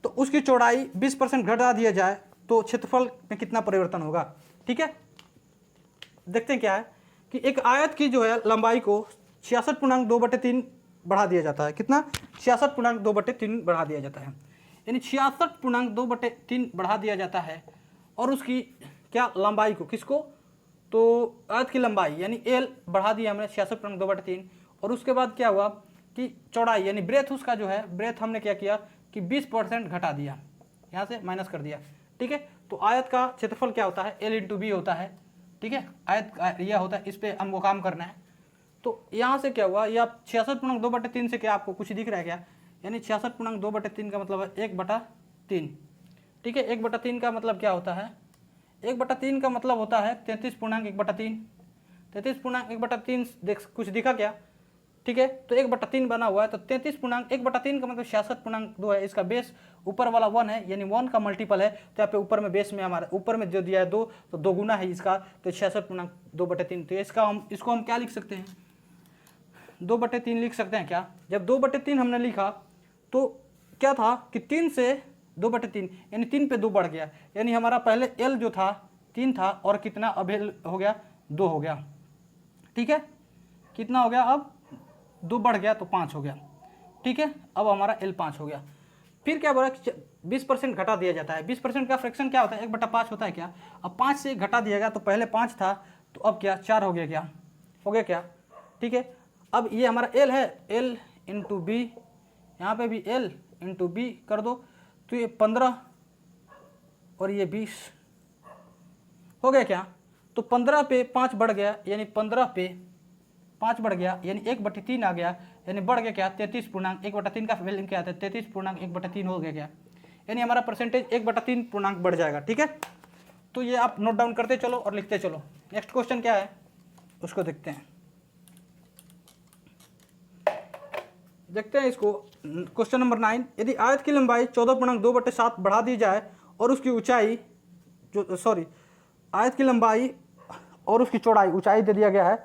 तो उसकी चौड़ाई 20% घटा दिया जाए तो क्षेत्रफल में कितना परिवर्तन होगा, ठीक है। देखते हैं क्या है कि एक आयत की जो है लंबाई को 66.2/3 बढ़ा दिया जाता है। कितना, 66.2/3 बढ़ा दिया जाता है, यानी 66.2/3 बढ़ा दिया जाता है। और उसकी क्या लंबाई को, किसको, तो आयत की लंबाई यानी एल बढ़ा दिया हमने 66.2/3। और उसके बाद क्या हुआ कि चौड़ाई यानी ब्रेथ, उसका जो है ब्रेथ हमने क्या किया कि 20% घटा दिया, यहाँ से माइनस कर दिया, ठीक है। तो आयत का क्षेत्रफल क्या होता है, L × B होता है, ठीक है। आयत यह होता है, इस पर हमको काम करना है। तो यहाँ से क्या हुआ, या 66.2/3 से क्या आपको कुछ दिख रहा है क्या, यानी 66.2/3 का मतलब है 1/3, ठीक है। 1/3 का मतलब क्या होता है, 1/3 का मतलब होता है 33.1/3। 33.1/3 देख कुछ दिखा क्या, ठीक है। तो 1/3 बना हुआ है, तो 33.1/3 का मतलब 66.2 है। इसका बेस ऊपर वाला 1 है, यानी 1 का मल्टीपल है। तो यहाँ पे ऊपर में बेस में हमारा ऊपर में जो दिया है 2, तो 2 गुना है इसका, तो 66.2/3। तो इसको हम क्या लिख सकते हैं, 2/3 लिख सकते हैं क्या। जब 2/3 हमने लिखा तो क्या था कि 3 से 2/3 यानी 3 पे 2 बढ़ गया, यानी हमारा पहले L जो था 3 था और कितना अब L हो गया 2 हो गया, ठीक है। कितना हो गया, अब 2 बढ़ गया तो 5 हो गया, ठीक है। अब हमारा L 5 हो गया। फिर क्या बोला कि 20% घटा दिया जाता है। 20% का फ्रैक्शन क्या होता है, 1/5 होता है क्या। अब 5 से घटा दिया गया, तो पहले 5 था तो अब क्या 4 हो गया, क्या हो गया क्या, ठीक है। अब ये हमारा L है, L × B, यहाँ पे भी L × B कर दो, तो ये 15 और ये 20 हो गया क्या। तो 15 पे 5 बढ़ गया, यानी 15 पे 5 बढ़ गया, यानी 1/3 आ गया, यानी बढ़ गया क्या 33.1/3 का वैल्यू क्या आता है 33.1/3 हो गया क्या, यानी हमारा परसेंटेज 1/3 पूर्णांक बढ़ जाएगा, ठीक है। तो ये आप नोट डाउन करते चलो और लिखते चलो। नेक्स्ट क्वेश्चन क्या है उसको देखते हैं, इसको। क्वेश्चन नंबर 9, यदि आयत की लंबाई 14.2/7 बढ़ा दी जाए और उसकी ऊंचाई आयत की लंबाई और उसकी चौड़ाई, ऊंचाई दे दिया गया है,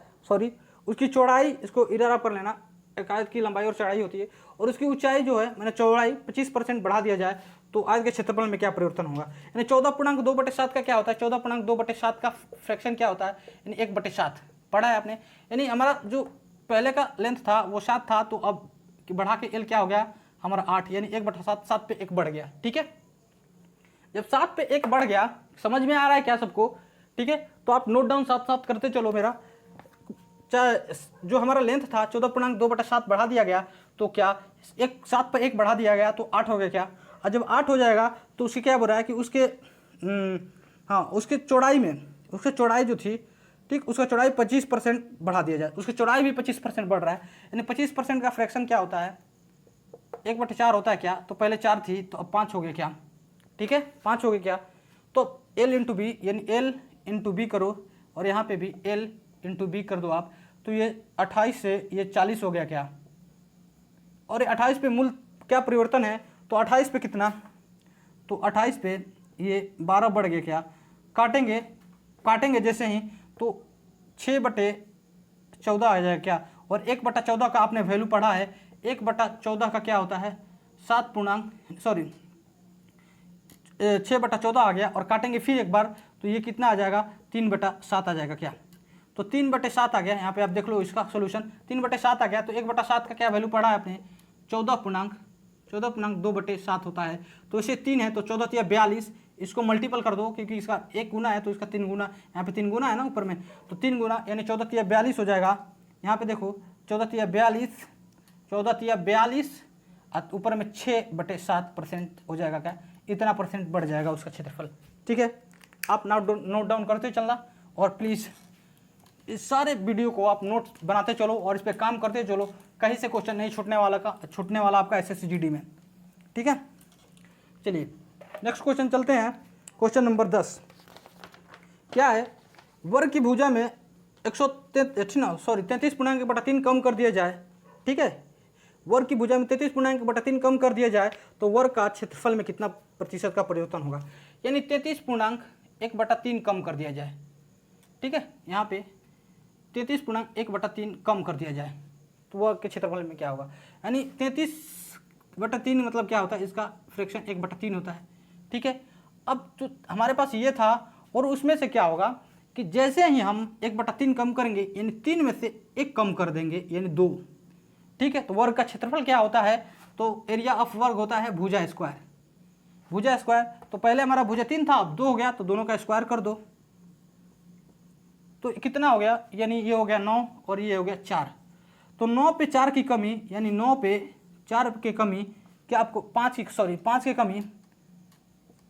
उसकी चौड़ाई, इसको इधर आप कर लेना, एक आयत की लंबाई और चौड़ाई होती है, और उसकी ऊंचाई जो है मैंने चौड़ाई 25% बढ़ा दिया जाए तो आयत के क्षेत्रफल में क्या परिवर्तन होगा। यानी 14.2/7 का क्या होता है, 14.2/7 का फ्रैक्शन क्या होता है, यानी 1/7 पढ़ा है आपने। यानी हमारा जो पहले का लेंथ था वो 7 था, तो अब बढ़ा के L क्या हो गया हमारा 8, यानी 1/7, 7 पे 1 बढ़ गया, ठीक है। जब 7 पे 1 बढ़ गया, समझ में आ रहा है क्या सबको, ठीक है। तो आप नोट डाउन साथ साथ करते चलो। मेरा चाहे जो हमारा लेंथ था 14.2/7 बढ़ा दिया गया, तो क्या 7 पर 1 बढ़ा दिया गया तो 8 हो गया क्या। और जब 8 हो जाएगा तो उसकी क्या बोल रहा है कि उसके उसके चौड़ाई में, उसकी चौड़ाई जो थी, ठीक, उसका चौड़ाई 25% बढ़ा दिया जाए, उसकी चौड़ाई भी 25% बढ़ रहा है। यानी 25% का फ्रैक्शन क्या होता है, 1/4 होता है क्या। तो पहले 4 थी तो अब 5 हो गया क्या, ठीक है, 5 हो गया क्या। तो L × B, यानी L × B करो, और यहाँ पे भी L × B कर दो आप, तो ये 28 से ये 40 हो गया क्या। और 28 पे मूल क्या परिवर्तन है, तो 28 पे कितना, तो 28 पे ये 12 बढ़ गया क्या, काटेंगे काटेंगे जैसे ही तो 6/14 आ जाएगा क्या, और 1/14 का आपने वैल्यू पढ़ा है, 1/14 का क्या होता है 6/14 आ गया, और काटेंगे फिर एक बार तो ये कितना आ जाएगा 3/7 आ जाएगा क्या, तो 3/7 आ गया। यहाँ पे आप देख लो इसका सोल्यूशन 3/7 आ गया, तो 1/7 का क्या वैल्यू पढ़ा है आपने 14.2/7 होता है, तो इसे 3 है तो 14 या 42, इसको मल्टीपल कर दो क्योंकि इसका 1 गुना है तो इसका 3 गुना, यहाँ पे 3 गुना है ना ऊपर में, तो 3 गुना यानी 14 या 42 हो जाएगा। यहाँ पे देखो 14 या 42 और ऊपर में 6/7% हो जाएगा क्या, इतना परसेंट बढ़ जाएगा उसका क्षेत्रफल। ठीक है, आप नोट डाउन करते चलना, और प्लीज़ इस सारे वीडियो को आप नोट्स बनाते चलो और इस पर काम करते चलो, कहीं से क्वेश्चन नहीं छूटने वाला आपका SSCGD में। ठीक है, चलिए नेक्स्ट क्वेश्चन चलते हैं। क्वेश्चन नंबर 10 क्या है, वर्ग की भुजा में 33.3 कम कर दिया जाए। ठीक है, वर्ग की भुजा में 33.3 कम कर दिया जाए तो वर्ग का क्षेत्रफल में कितना प्रतिशत का परिवर्तन होगा, यानी 33.1/3 कम कर दिया जाए। ठीक है, यहाँ पे 33.1/3 कम कर दिया जाए तो वर्ग के क्षेत्रफल में क्या होगा, यानी 33/3 मतलब क्या होता है, इसका फ्रैक्शन 1/3 होता है। ठीक है, अब जो हमारे पास ये था और उसमें से क्या होगा कि जैसे ही हम 1/3 कम करेंगे यानी 3 में से 1 कम कर देंगे यानी 2। ठीक है, तो वर्ग का क्षेत्रफल क्या होता है, तो एरिया ऑफ वर्ग होता है भुजा स्क्वायर। भुजा स्क्वायर, तो पहले हमारा भुजा 3 था अब 2 हो गया, तो दोनों का स्क्वायर कर दो तो कितना हो गया, यानी ये हो गया 9 और ये हो गया 4, तो 9 पे 4 की कमी यानी 9 पे 4 की कमी क्या आपको 5 की कमी,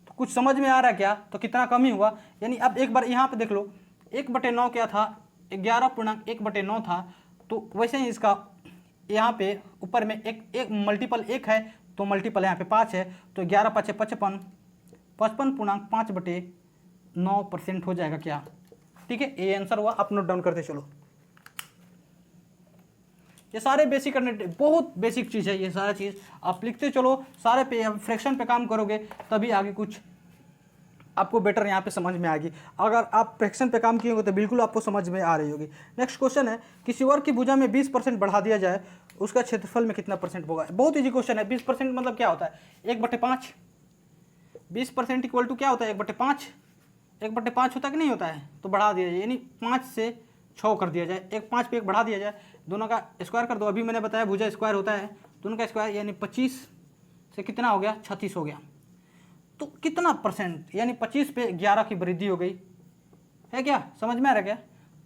तो कुछ समझ में आ रहा है क्या, तो कितना कमी हुआ, यानी अब एक बार यहाँ पे देख लो 1/9 क्या था 11.1/9 था, तो वैसे ही इसका यहाँ पे ऊपर में एक मल्टीपल 1 है तो मल्टीपल यहाँ पे 5 है, तो 11 5 55, 55.5/9% हो जाएगा क्या। ठीक है, ये आंसर हुआ, आप नोट डाउन करते चलो। ये सारे बेसिक बहुत बेसिक चीज़ है, ये सारा चीज़ आप लिखते चलो, सारे पे फ्रैक्शन पे काम करोगे तभी आगे कुछ आपको बेटर यहाँ पे समझ में आएगी। अगर आप फ्रैक्शन पे काम किए होंगे तो बिल्कुल आपको समझ में आ रही होगी। नेक्स्ट क्वेश्चन है, किसी वर्ग की भुजा में 20% बढ़ा दिया जाए उसका क्षेत्रफल में कितना परसेंट होगा। बहुत ईजी क्वेश्चन है। 20% मतलब क्या होता है 1/5, 20% इक्वल टू क्या होता है 1/5, 1/5 होता है कि नहीं होता है, तो बढ़ा दिया जाए यानी 5 से 6 कर दिया जाए, 5 पे 1 बढ़ा दिया जाए, दोनों का स्क्वायर कर दो। अभी मैंने बताया भुजा स्क्वायर होता है, दोनों का स्क्वायर यानी 25 से कितना हो गया 36 हो गया, तो कितना परसेंट यानी 25 पे 11 की वृद्धि हो गई है क्या, समझ में आ रहा क्या।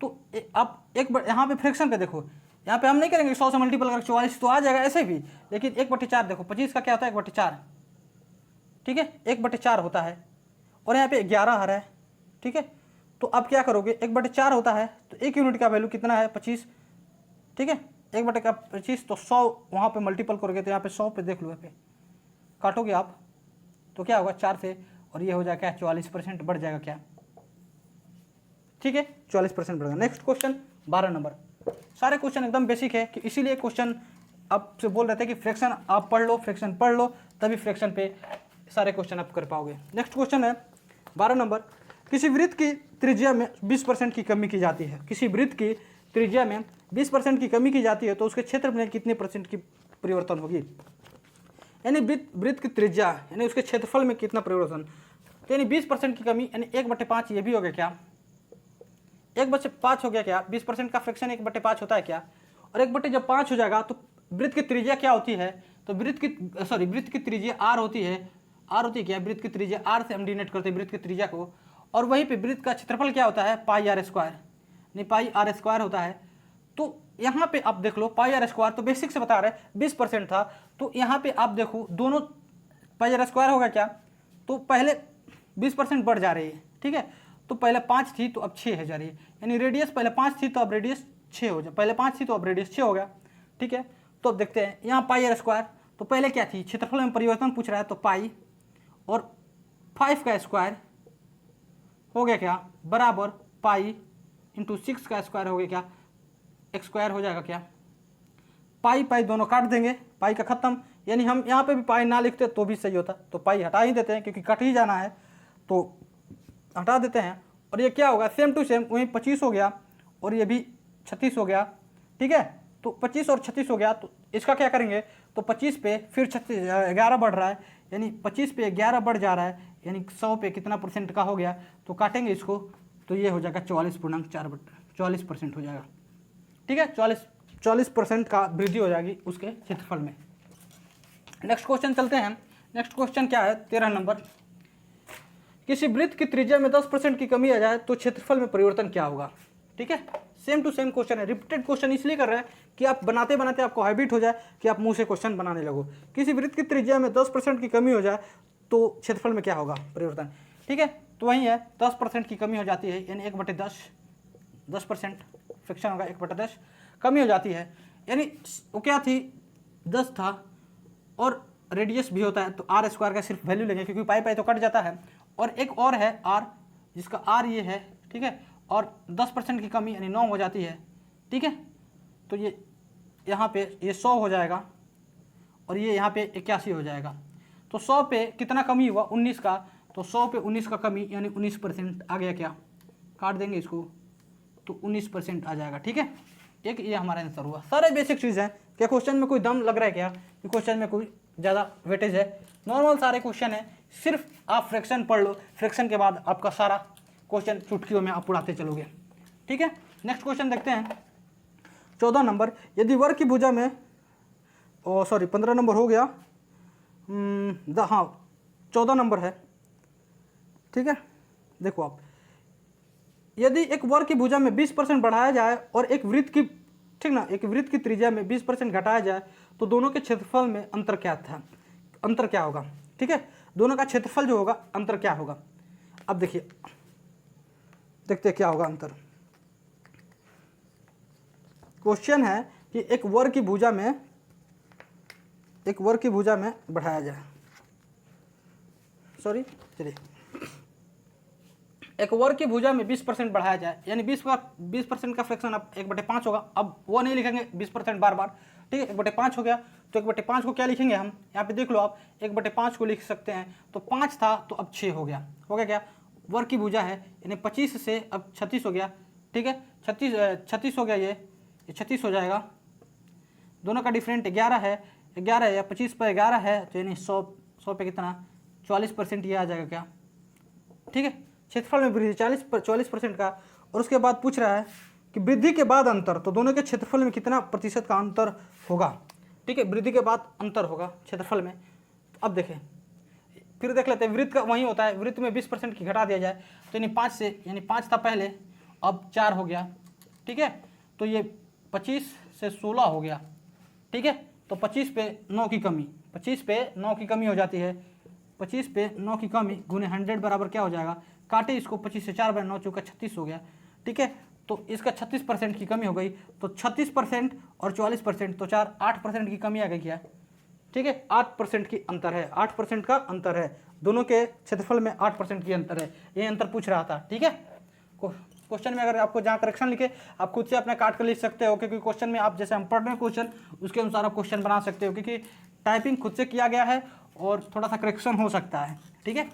तो आप यहाँ पे फ्रैक्शन पे देखो, यहाँ पे हम नहीं करेंगे 100 से मल्टीपल करके 44 तो आ जाएगा ऐसे भी, लेकिन 1/4 देखो 25 का क्या होता है 1/4, ठीक है 1/4 होता है, और यहाँ पे 11 आ रहा है। ठीक है, तो अब क्या करोगे 1/4 होता है तो 1 यूनिट का वैल्यू कितना है 25। ठीक है, 1/25 तो 100 वहाँ पे मल्टीपल करोगे तो यहाँ पे 100 पे देख लो, यहाँ पे काटोगे आप तो क्या होगा 4 से, और ये हो जाएगा क्या 44% बढ़ जाएगा क्या। ठीक है, 44% बढ़ेगा। Next question 12 number. सारे क्वेश्चन एकदम बेसिक है कि इसीलिए क्वेश्चन आपसे बोल रहे थे कि फ्रैक्शन आप पढ़ लो, फ्रैक्शन पढ़ लो तभी फ्रैक्शन पे सारे क्वेश्चन आप कर पाओगे। नेक्स्ट क्वेश्चन है 12 नंबर, किसी वृत्त की त्रिज्या में 20% की कमी की जाती है। किसी वृत्त की त्रिज्या में 20% की कमी की जाती है तो उसके क्षेत्र में कितने % की परिवर्तन होगी, यानी वृत्त की त्रिज्या यानी उसके क्षेत्रफल में कितना परिवर्तन, तो यानी 20% की कमी यानी 1/5 ये भी हो गया क्या, 1/5 हो गया क्या, 20% का फ्रैक्शन 1/5 होता है क्या, और 1/5 हो जाएगा तो वृत्त की त्रिज्या क्या होती है, तो वृत्त की त्रिज्या r होती है, क्या वृत्त की त्रिज्या r से हम डिनोट करते हैं वृत्त की त्रिज्या को, और वहीं पे वृत्त का क्षेत्रफल क्या होता है πr², नहीं πr² होता है। तो यहाँ पे आप देख लो πr² तो बेसिक से बता रहे 20% था, तो यहाँ पे आप देखो दोनों πr² होगा क्या, तो पहले 20% बढ़ जा रही है। ठीक है, तो पहले 5 थी तो अब 6 हो जा रही है, यानी रेडियस पहले 5 थी तो अब रेडियस 6 हो जाए, पहले 5 थी तो अब रेडियस 6 हो गया। ठीक है, तो अब देखते हैं यहाँ πr² तो पहले क्या थी, क्षेत्रफल में परिवर्तन पूछ रहा है तो पाई और 5 का स्क्वायर हो गया क्या बराबर पाई इंटू 6 का स्क्वायर हो गया क्या, एक स्क्वायर हो जाएगा क्या, पाई दोनों काट देंगे, पाई का खत्म, यानी हम यहाँ पे भी पाई ना लिखते तो भी सही होता, तो पाई हटा ही देते हैं क्योंकि कट ही जाना है तो हटा देते हैं, और ये क्या होगा, सेम टू सेम वहीं 25 हो गया और ये भी 36 हो गया, ठीक है। तो 25 और 36 हो गया, तो इसका क्या करेंगे, तो 25 पे फिर 11 बढ़ रहा है, यानी 25 पे 11 बढ़ जा रहा है, यानी 100 पे कितना परसेंट का हो गया, तो काटेंगे इसको तो ये हो जाएगा 44.4% हो जाएगा, ठीक है। 44% का वृद्धि हो जाएगी उसके क्षेत्रफल में। नेक्स्ट क्वेश्चन चलते हैं। नेक्स्ट क्वेश्चन क्या है, 13 नंबर। किसी वृत्त की त्रिज्या में 10% की कमी आ जाए तो क्षेत्रफल में परिवर्तन क्या होगा, ठीक है। सेम टू सेम क्वेश्चन है, रिपीटेड क्वेश्चन इसलिए कर रहे हैं कि आप बनाते बनाते आपको हैबिट हो जाए कि आप मुंह से क्वेश्चन बनाने लगो। किसी वृत्त की त्रिज्या में 10% की कमी हो जाए तो क्षेत्रफल में क्या होगा परिवर्तन, ठीक है। तो वही है, 10% की कमी हो जाती है, यानी 1/10, 10% फ्रिक्शन होगा, 1/10 कमी हो जाती है, यानी वो क्या थी, 10 था और रेडियस भी होता है, तो आर स्क्वायर का सिर्फ वैल्यू लेंगे क्योंकि पाई पाई तो कट जाता है। और एक और है आर, जिसका आर ये है, ठीक है, और 10% की कमी यानी 9 हो जाती है, ठीक है। तो ये यहाँ पे ये 100 हो जाएगा और ये यहाँ पे 81 हो जाएगा। तो 100 पे कितना कमी हुआ, 19 का, तो 100 पे 19 का कमी यानी 19% आ गया, क्या काट देंगे इसको तो 19% आ जाएगा, ठीक है। एक ये हमारा आंसर हुआ। सारे बेसिक चीज़ हैं। क्या क्वेश्चन में कोई दम लग रहा है क्या, कि क्वेश्चन में कोई ज़्यादा वेटेज है, नॉर्मल सारे क्वेश्चन है, सिर्फ आप फ्रैक्शन पढ़ लो, फ्रैक्शन के बाद आपका सारा क्वेश्चन चुटकियों में आप उड़ाते चलोगे, ठीक है। नेक्स्ट क्वेश्चन देखते हैं, 14 नंबर। यदि वर्ग की भुजा में 15 नंबर हो गया, हाँ 14 नंबर है, ठीक है। देखो आप, यदि एक वर्ग की भुजा में 20% बढ़ाया जाए और एक वृत्त की, ठीक ना, एक वृत्त की त्रिज्या में 20% घटाया जाए तो दोनों के क्षेत्रफल में अंतर क्या था, अंतर क्या होगा, ठीक है। दोनों का क्षेत्रफल जो होगा अंतर क्या होगा। अब देखिए, देखते हैं क्या होगा अंतर। क्वेश्चन है कि एक वर्ग की भुजा में बढ़ाया जाए, सॉरी चलिए, एक वर्ग की भुजा में 20% बढ़ाया जाए, यानी 20% का फ्रैक्शन अब 1/5 होगा। अब वो नहीं लिखेंगे 20% बार बार, ठीक है। 1/5 हो गया तो 1/5 को क्या लिखेंगे हम, यहाँ पे देख लो आप, 1/5 को लिख सकते हैं, तो 5 था तो अब 6 हो गया, क्या वर्ग की भुजा है, यानी 25 से अब 36 हो गया, ठीक है। 36 हो गया, ये 36 हो जाएगा। दोनों का डिफरेंट 11 है, 11 या 25 पर 11 है, तो यानी 100 पे कितना 40% ये आ जाएगा, क्या ठीक है। क्षेत्रफल में वृद्धि 44% का। और उसके बाद पूछ रहा है कि वृद्धि के बाद अंतर, तो दोनों के क्षेत्रफल में कितना प्रतिशत का अंतर होगा, ठीक है। वृद्धि के बाद अंतर होगा क्षेत्रफल में। तो अब देखें, फिर देख लेते हैं, वृत्त का वही होता है, वृत्त में 20% की घटा दिया जाए तो यानी 5 से, यानी 5 था पहले, अब 4 हो गया, ठीक है। तो ये 25 से 16 हो गया, ठीक है। तो 25 पे 9 की कमी, 25 पे 9 की कमी हो जाती है, 25 पे 9 की कमी गुने 100 बराबर क्या हो जाएगा, काटे इसको, 25 से 4/9 चौका 36 हो गया, ठीक है। तो इसका 36% की कमी हो गई, तो 36% और 44%, तो 8% की कमी आ गई, क्या ठीक है। 8% की अंतर है, 8% का अंतर है, दोनों के क्षेत्रफल में 8% की अंतर है, ये अंतर पूछ रहा था, ठीक है। क्वेश्चन में अगर आपको जहाँ करेक्शन लिखे, आप खुद से अपने काट कर लिख सकते हो, क्योंकि क्वेश्चन में आप जैसे हम पढ़ रहे हैं क्वेश्चन, उसके अनुसार आप क्वेश्चन बना सकते हो, क्योंकि टाइपिंग खुद से किया गया है और थोड़ा सा करेक्शन हो सकता है, ठीक है।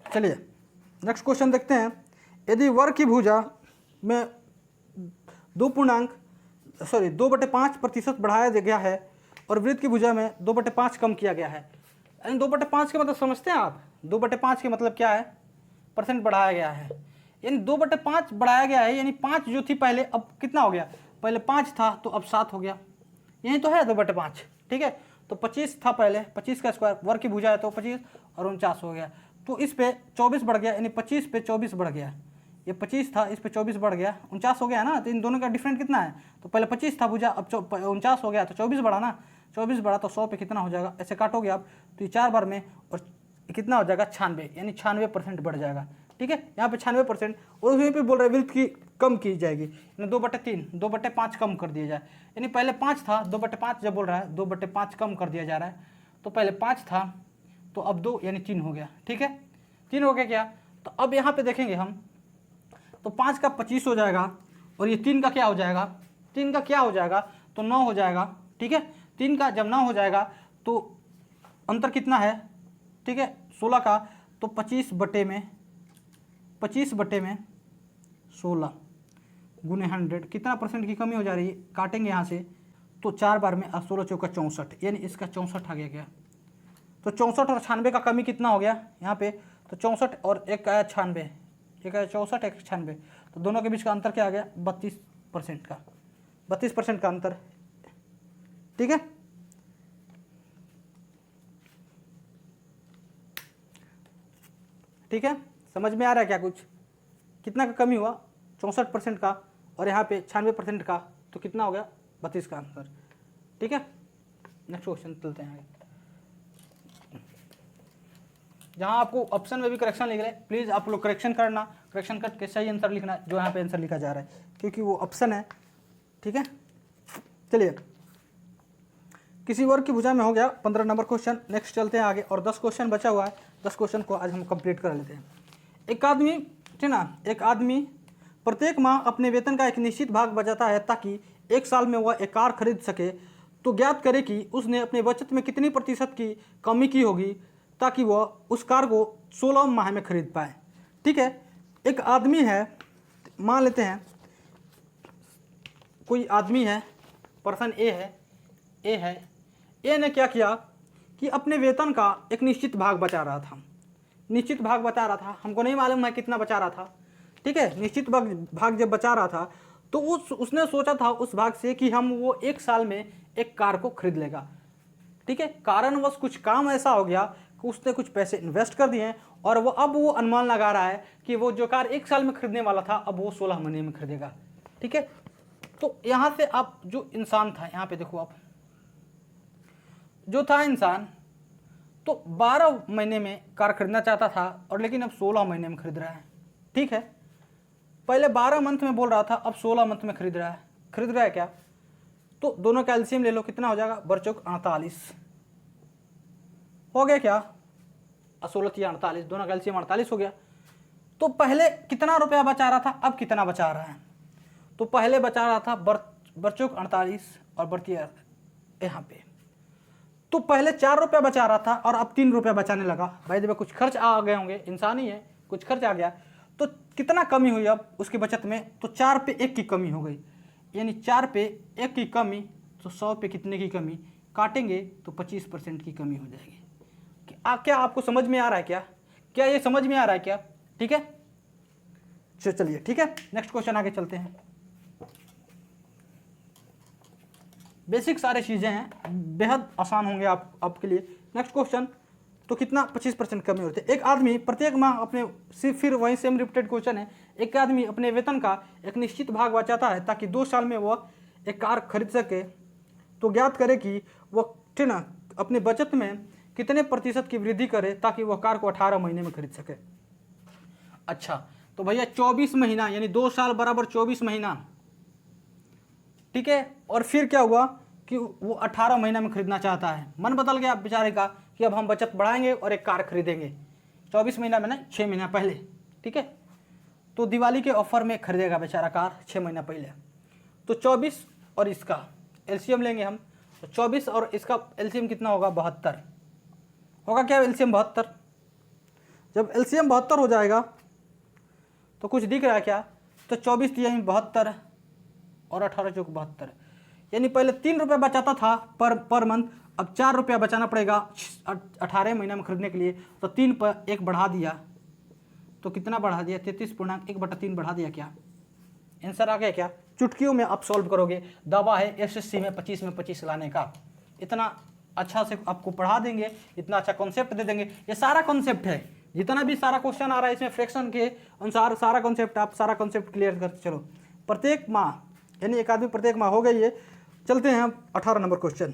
चलिए नेक्स्ट क्वेश्चन देखते हैं। यदि वर्ग की भुजा में 2/5% बढ़ाया गया है और वृत्त की भुजा में 2/5 कम किया गया है, यानी 2/5 के मतलब समझते हैं आप, 2/5 के मतलब क्या है, परसेंट बढ़ाया गया है, यानी 2/5 बढ़ाया गया है, यानी 5 जो थी पहले अब कितना हो गया, पहले 5 था तो अब 7 हो गया, यही तो है 2/5, ठीक है। तो 25 था पहले, 25 का स्क्वायर, वर्ग की भुजा है तो 25 और 49 हो गया, तो इस पे 24 बढ़ गया, यानी 25 पे 24 बढ़ गया, ये 25 था, इस पे 24 बढ़ गया, 49 हो गया ना। तो इन दोनों का डिफरेंट कितना है, तो पहले 25 था भुजा, अब 49 हो गया, तो 24 बढ़ा ना, 24 बढ़ा तो 100 पे कितना हो जाएगा, ऐसे काटोगे आप तो ये 4 बार में, और कितना हो जाएगा 96, यानी 96% बढ़ जाएगा, ठीक है। यहाँ पे 96%, और वहीं पे बोल रहे हैं वृत्त की कम की जाएगी, यानी 2/3, 2/5 कम कर दिया जाए, यानी पहले 5 था, 2/5 जब बोल रहा है 2/5 कम कर दिया जा रहा है, तो पहले 5 था तो अब 2 यानी 3 हो गया, ठीक है। 3 हो गया क्या, तो अब यहाँ पे देखेंगे हम, तो 5 का 25 हो जाएगा, और ये 3 का क्या हो जाएगा, 3 का क्या हो जाएगा, तो 9 हो जाएगा, ठीक है। 3 का जब 9 हो जाएगा तो अंतर कितना है, ठीक है, 16 का, तो 25 बटे में 25/16 गुने 100 कितना परसेंट की कमी हो जा रही है, काटेंगे यहाँ से तो 4 बार में 16 चौका 64, यानी इसका 64 आ गया क्या। तो 64 और 96 का कमी कितना हो गया यहाँ पे, तो 64 और एक आया 96, एक आया 64 एक 96, तो दोनों के बीच का अंतर क्या आ गया 32% का, 32% का अंतर। ठीक है, ठीक है, समझ में आ रहा है क्या कुछ, कितना का कमी हुआ 64% का और यहाँ पे 96% का, तो कितना हो गया 32 का अंतर। ठीक है, नेक्स्ट क्वेश्चन चलते हैं आगे। जहाँ आपको ऑप्शन में भी करेक्शन लिख रहे हैं, प्लीज़ आप लोग करेक्शन करना, करेक्शन करके सही आंसर लिखना जो यहाँ पे आंसर लिखा जा रहा है, क्योंकि वो ऑप्शन है। ठीक है, चलिए, किसी वर्ग की भुजा में हो गया 15 नंबर क्वेश्चन। नेक्स्ट चलते हैं आगे, और 10 क्वेश्चन बचा हुआ है, 10 क्वेश्चन को आज हम कंप्लीट कर लेते हैं। एक आदमी, ठीक ना, एक आदमी प्रत्येक माह अपने वेतन का एक निश्चित भाग बचाता है ताकि एक साल में वह एक कार खरीद सके। तो ज्ञात करे कि उसने अपने बचत में कितनी प्रतिशत की कमी की होगी ताकि वह उस कार को 16 माह में खरीद पाए। ठीक है, एक आदमी है, मान लेते हैं कोई आदमी है, पर्सन ए है, ए ने क्या किया कि अपने वेतन का एक निश्चित भाग बचा रहा था, निश्चित भाग बचा रहा था, हमको नहीं मालूम है कितना बचा रहा था। ठीक है, निश्चित भाग जब बचा रहा था तो उसने सोचा था उस भाग से कि हम वो एक साल में एक कार को खरीद लेगा। ठीक है, कारणवश कुछ काम ऐसा हो गया कि उसने कुछ पैसे इन्वेस्ट कर दिए और अब वो अनुमान लगा रहा है कि वो जो कार एक साल में खरीदने वाला था अब वो 16 महीने में खरीदेगा। ठीक है, तो यहाँ से आप जो इंसान था, यहाँ पे देखो आप, जो था इंसान तो 12 महीने में कार खरीदना चाहता था और लेकिन अब 16 महीने में खरीद रहा है। ठीक है, पहले 12 मंथ में बोल रहा था, अब 16 मंथ में खरीद रहा है क्या। तो दोनों का एलसीएम ले लो, कितना हो जाएगा, बरचौक 48 हो गया क्या, 16 या 48, दोनों का एलसीएम 48 हो गया। तो पहले कितना रुपया बचा रहा था, अब कितना बचा रहा है, तो पहले बचा रहा था बरचौक 48 और बढ़ती यहाँ पे, तो पहले 4 रुपया बचा रहा था और अब 3 रुपया बचाने लगा। भाई जब कुछ खर्च आ गए होंगे, इंसान ही है, कुछ खर्च आ गया, तो कितना कमी हुई अब उसकी बचत में, तो 4 पे 1 की कमी हो गई, यानी 4 पे 1 की कमी, तो 100 पे कितने की कमी, काटेंगे तो 25% की कमी हो जाएगी। क्या आपको समझ में आ रहा है क्या ये समझ में आ रहा है क्या। ठीक है, चलिए, ठीक है, नेक्स्ट क्वेश्चन आगे चलते हैं। बेसिक सारे चीज़ें हैं, बेहद आसान होंगे आपके लिए। नेक्स्ट क्वेश्चन, तो कितना 25% कमी होती है। एक आदमी प्रत्येक माह अपने, फिर वही सेम रिपीटेड क्वेश्चन है, एक आदमी अपने वेतन का एक निश्चित भाग बचाता है ताकि 2 साल में वह एक कार खरीद सके। तो ज्ञात करे कि वह, ठीक ना, अपने बचत में कितने प्रतिशत की वृद्धि करे ताकि वह कार को 18 महीने में खरीद सके। अच्छा, तो भैया 24 महीना, यानी 2 साल बराबर 24 महीना। ठीक है, और फिर क्या हुआ कि वो 18 महीना में खरीदना चाहता है, मन बदल गया बेचारे का कि अब हम बचत बढ़ाएंगे और एक कार खरीदेंगे। 24 महीना में ना, 6 महीना पहले। ठीक है, तो दिवाली के ऑफर में खरीदेगा बेचारा कार 6 महीना पहले। तो 24 और इसका एलसीएम लेंगे हम, तो 24 और इसका एलसीएम कितना होगा, 72 होगा क्या, एलसीएम 72। जब एलसीएम 72 हो जाएगा तो कुछ दिख रहा है क्या, तो 24 यानी 72 और 18 चौक 72, यानी पहले 3 रुपये बचाता था पर मंथ, अब 4 रुपया बचाना पड़ेगा 18 महीने में खरीदने के लिए। तो 3 पर 1 बढ़ा दिया, तो कितना बढ़ा दिया, 33.1/3 बढ़ा दिया। क्या आंसर आ गया क्या, चुटकियों में आप सॉल्व करोगे। दावा है एसएससी में 25 में 25 लाने का, इतना अच्छा से आपको पढ़ा देंगे, इतना अच्छा कॉन्सेप्ट दे देंगे। ये सारा कॉन्सेप्ट है, जितना भी सारा क्वेश्चन आ रहा है इसमें फ्रैक्शन के अनुसार सारा कॉन्सेप्ट, आप सारा कॉन्सेप्ट क्लियर करते चलो। प्रत्येक माह, यानी एक आदमी प्रत्येक माह हो गई है। चलते हैं हम 18 नंबर क्वेश्चन।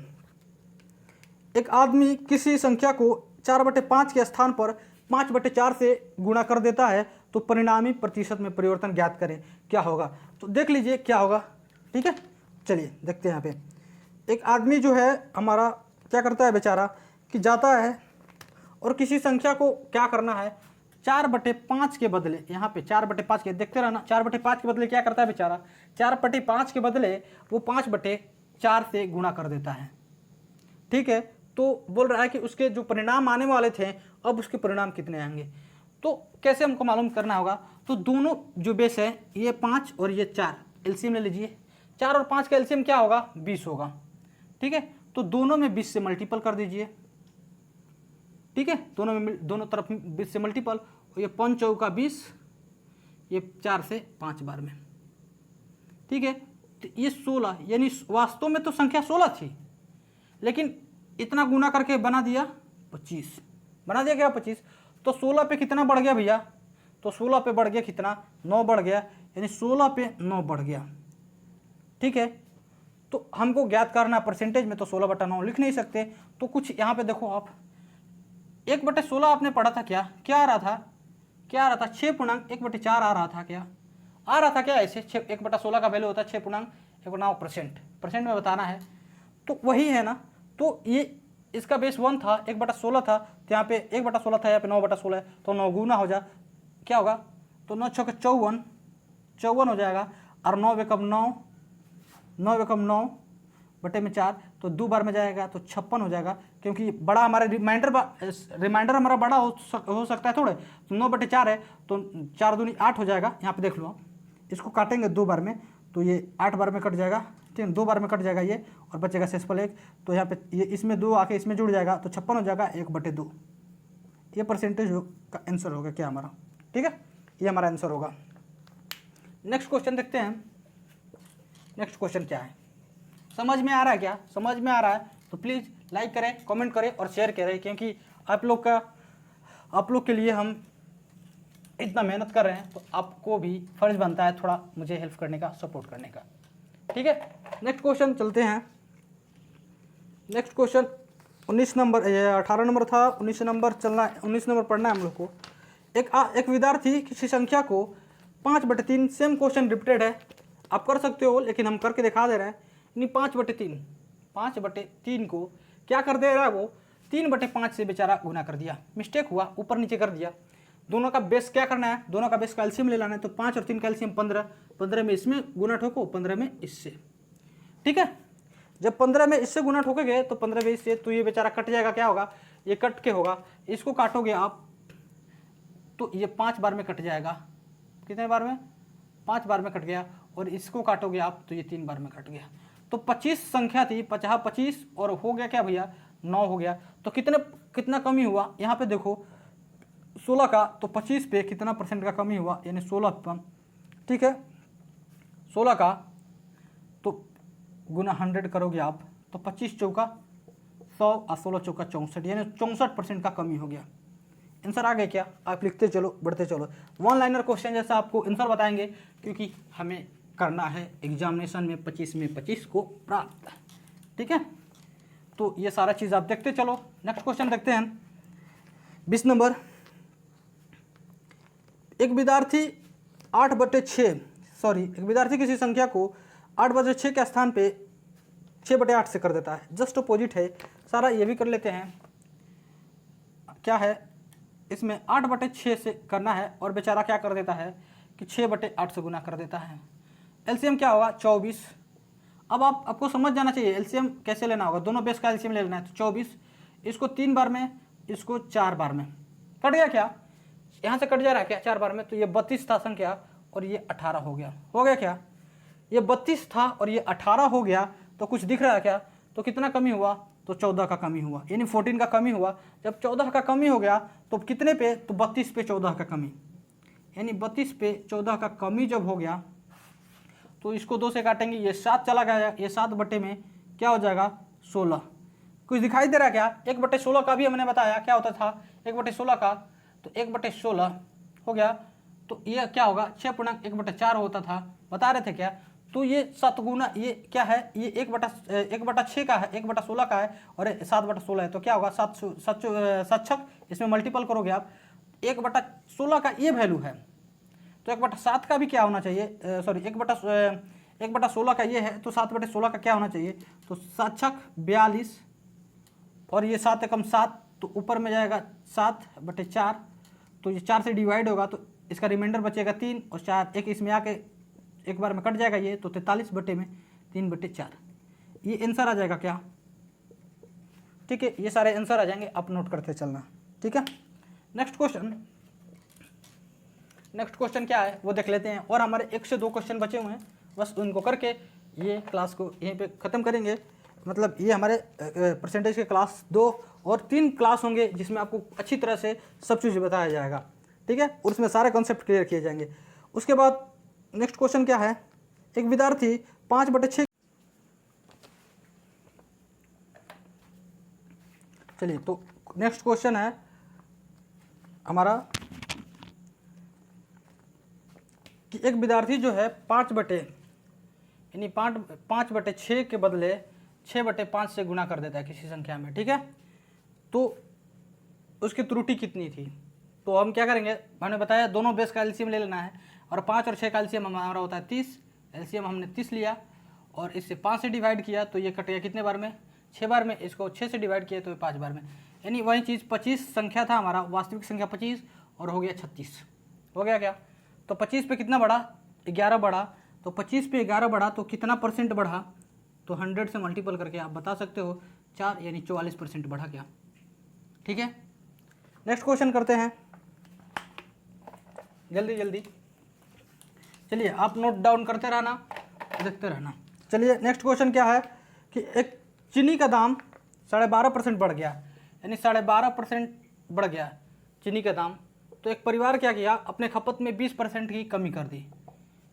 एक आदमी किसी संख्या को 4/5 के स्थान पर 5/4 से गुणा कर देता है, तो परिणामी प्रतिशत में परिवर्तन ज्ञात करें, क्या होगा। तो देख लीजिए क्या होगा। ठीक है, चलिए देखते हैं। यहाँ पे एक आदमी जो है हमारा क्या करता है बेचारा, कि जाता है और किसी संख्या को क्या करना है, 4/5 के बदले, यहाँ पे 4/5 के, देखते रहना, 4/5 के बदले क्या करता है बेचारा, 4/5 के बदले वो 5/4 से गुणा कर देता है। ठीक है, तो बोल रहा है कि उसके जो परिणाम आने वाले थे अब उसके परिणाम कितने आएंगे। तो तो कैसे हमको मालूम करना होगा, तो दोनों जो बेस है ये 5 और ये 4 एलसीएम ले लीजिए। 4 और 5 का एलसीएम क्या होगा, 20 होगा। ठीक है, तो दोनों में 20 से मल्टीपल कर दीजिए। ठीक है, दोनों तरफ 20 से मल्टीपल, और ये 5 चौका 20, ये 4 से 5 बार में। ठीक है, तो ये 16, यानी वास्तव में तो संख्या 16 थी, लेकिन इतना गुना करके बना दिया 25, बना दिया क्या 25। तो 16 पे कितना बढ़ गया भैया, तो 16 पे बढ़ गया कितना, 9 बढ़ गया, यानी 16 पे 9 बढ़ गया। ठीक है, तो हमको ज्ञात करना परसेंटेज में, तो 16/9 लिख नहीं सकते, तो कुछ यहाँ पे देखो आप 1/16 आपने पढ़ा था, क्या आ रहा था, 6.1/4 आ रहा था, क्या ऐसे 1/16 का वैल्यू होता है 6.1%, परसेंट में बताना है, तो वही है ना। तो ये इसका बेस 1 था, 1/16 था, तो यहाँ पे 1/16 था, यहाँ पे 9/16 है, तो 9 गुना हो जा, क्या होगा, तो 9 छक्के 54 हो जाएगा, और 9 एकम 9 बटे में 4, तो 2 बार में जाएगा तो 56 हो जाएगा, क्योंकि बड़ा हमारे रिमाइंडर हमारा बड़ा हो सकता है थोड़े, तो 9/4 है, तो 4 दूनी 8 हो जाएगा। यहाँ पे देख लो आप, इसको काटेंगे 2 बार में, तो ये 8 बार में कट जाएगा, ठीक है, 2 बार में कट जाएगा ये, और बचेगा शेषफल 1, तो यहाँ पे ये इसमें 2 आके इसमें जुड़ जाएगा, तो 56 हो जाएगा 1/2। ये परसेंटेज का आंसर होगा क्या हमारा। ठीक है, ये हमारा आंसर होगा। नेक्स्ट क्वेश्चन देखते हैं। नेक्स्ट क्वेश्चन क्या है, समझ में आ रहा है क्या, समझ में आ रहा है तो प्लीज़ लाइक करें, कमेंट करें और शेयर करें, क्योंकि आप लोग के लिए हम इतना मेहनत कर रहे हैं, तो आपको भी फर्ज बनता है थोड़ा मुझे हेल्प करने का, सपोर्ट करने का। ठीक है, नेक्स्ट क्वेश्चन चलते हैं। नेक्स्ट क्वेश्चन 19 नंबर, 18 नंबर था, 19 नंबर चलना, 19 नंबर पढ़ना है हम लोग को। एक विद्यार्थी किसी संख्या को 5/3, सेम क्वेश्चन रिपीटेड है, आप कर सकते हो, लेकिन हम करके दिखा दे रहे हैं। नहीं, 5/3 को क्या कर दे रहा है वो, 3/5 से बेचारा गुना कर दिया, मिस्टेक हुआ, ऊपर नीचे कर दिया। दोनों का बेस क्या करना है, दोनों का बेस का एलसीएम ले लाना है, तो 5 और 3 का एलसीएम 15 में इसमें गुना ठोको, 15 में इससे। ठीक है, जब 15 में इससे गुना ठोकोगे तो 15 में इससे, तो ये बेचारा कट जाएगा, क्या होगा, ये कट के होगा, इसको काटोगे आप तो ये 5 बार में कट जाएगा, कितने बार में, 5 बार में कट गया, और इसको काटोगे आप तो ये 3 बार में कट गया। तो 25 संख्या थी, 25 और हो गया क्या भैया, 9 हो गया, तो कितना कमी हुआ, यहाँ पे देखो 16 का, तो 25 पे कितना परसेंट का कमी हुआ, यानी 16। ठीक है, 16 का तो गुना 100 करोगे आप, तो 25 चौका 100 और 16 चौका 64, यानी 64% का कमी हो गया। आंसर आ गया क्या, आप लिखते चलो, बढ़ते चलो। 1 लाइनर क्वेश्चन जैसा आपको आंसर बताएंगे, क्योंकि हमें करना है एग्जामिनेशन में 25 में 25 को प्राप्त। ठीक है, तो ये सारा चीज़ आप देखते चलो। नेक्स्ट क्वेश्चन देखते हैं, 20 नंबर। एक विद्यार्थी किसी संख्या को 8/6 के स्थान पे 6/8 से कर देता है, जस्ट अपोजिट है सारा, ये भी कर लेते हैं। क्या है इसमें, 8/6 से करना है, और बेचारा क्या कर देता है कि 6/8 से गुना कर देता है। एलसीएम क्या होगा, 24। अब आपको समझ जाना चाहिए एलसीएम कैसे लेना होगा, दोनों बेस का एलसीएम ले लेना है, तो 24, इसको 3 बार में, इसको 4 बार में, कट गया क्या, यहाँ से कट जा रहा है क्या 4 बार में, तो ये 32 था संख्या, और ये 18 हो गया क्या, ये 32 था और ये 18 हो गया, तो कुछ दिख रहा है क्या, तो कितना कमी हुआ, तो 14 का कमी हुआ, यानी 14 का कमी हुआ। जब 14 का कमी हो गया तो कितने पे, तो 32 पे 14 का कमी, यानी 32 पे 14 का कमी जब हो गया, तो इसको 2 से काटेंगे, ये 7 चला गया, ये 7 में क्या हो जाएगा, 16। कुछ दिखाई दे रहा है क्या, 1/16 का भी हमने बताया क्या होता था, 1/16 का, तो 1/16 हो गया, तो ये क्या होगा, 6.1/4 होता था, बता रहे थे क्या। तो ये 7 गुना, ये क्या है, ये 1/6 का है, 1/16 का है, और 7/16 है, तो क्या होगा, 7 इसमें मल्टीपल करोगे आप, 1/16 का ये वैल्यू है, तो 1/7 का भी क्या होना चाहिए, सॉरी 1/16 का ये है, तो 7/16 का क्या होना चाहिए, तो 7 42, और ये 7 एकम 7, तो ऊपर में जाएगा 7/4, तो ये 4 से डिवाइड होगा, तो इसका रिमाइंडर बचेगा 3, और 4 एक इसमें आके एक बार में कट जाएगा ये, तो 43/3/4, ये आंसर आ जाएगा क्या। ठीक है, ये सारे आंसर आ जाएंगे, आप नोट करते चलना। ठीक है, नेक्स्ट क्वेश्चन नेक्स्ट क्वेश्चन क्या है वो देख लेते हैं, और हमारे 1 से 2 क्वेश्चन बचे हुए हैं, बस उनको करके ये क्लास को यहीं पे ख़त्म करेंगे। मतलब ये हमारे परसेंटेज के क्लास 2 और 3 क्लास होंगे जिसमें आपको अच्छी तरह से सब चीज़ बताया जाएगा, ठीक है, और उसमें सारे कॉन्सेप्ट क्लियर किए जाएंगे। उसके बाद नेक्स्ट क्वेश्चन क्या है, एक विद्यार्थी 5/6, चलिए तो नेक्स्ट क्वेश्चन है हमारा कि एक विद्यार्थी जो है 5/6 के बदले 6/5 से गुना कर देता है किसी संख्या में, ठीक है, तो उसकी त्रुटि कितनी थी। तो हम क्या करेंगे, मैंने बताया दोनों बेस का एलसीएम ले लेना है, और 5 और 6 का एलसीएम हमारा होता है 30, एलसीएम हमने 30 लिया और इससे 5 से डिवाइड किया तो ये कट गया कितने बार में, 6 बार में, इसको 6 से डिवाइड किया तो 5 बार में, यानी वही चीज़ 25 संख्या था हमारा, वास्तविक संख्या 25 और हो गया 36, हो गया क्या। तो 25 पे कितना बढ़ा, 11 बढ़ा, तो 25 पे 11 बढ़ा तो कितना परसेंट बढ़ा, तो 100 से मल्टीपल करके आप बता सकते हो 4, यानी 44% बढ़ा क्या, ठीक है। नेक्स्ट क्वेश्चन करते हैं जल्दी जल्दी, चलिए आप नोट डाउन करते रहना, देखते रहना। चलिए नेक्स्ट क्वेश्चन क्या है कि एक चीनी का दाम 12.5% बढ़ गया, यानी 12.5% बढ़ गया चीनी का दाम, तो एक परिवार क्या किया, अपने खपत में 20% की कमी कर दी,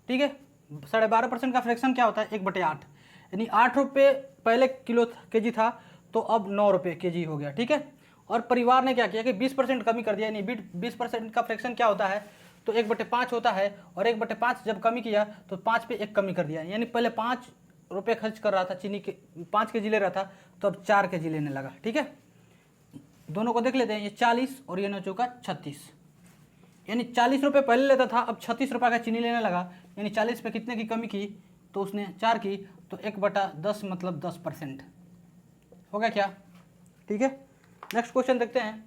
ठीक है। 12.5% का फ्रैक्शन क्या होता है, 1/8, यानी 8 रुपये पहले केजी था तो अब 9 रुपये केजी हो गया, ठीक है। और परिवार ने क्या किया कि 20% कमी कर दिया, यानी 20% का फ्रैक्शन क्या होता है, तो 1/5 होता है, और 1/5 जब कमी किया तो 5 पे 1 कमी कर दिया, यानी पहले 5 रुपये खर्च कर रहा था चीनी के, 5 केजी ले रहा था तो अब 4 केजी लेने लगा, ठीक है। दोनों को देख लेते हैं, ये 40 और ये 9 चौका 36, यानी 40 रुपये पहले लेता था अब 36 रुपये का चीनी लेने लगा, यानी 40 पे कितने की कमी की, तो उसने 4 की, तो 1/10 मतलब 10% हो गया क्या, ठीक है। नेक्स्ट क्वेश्चन देखते हैं,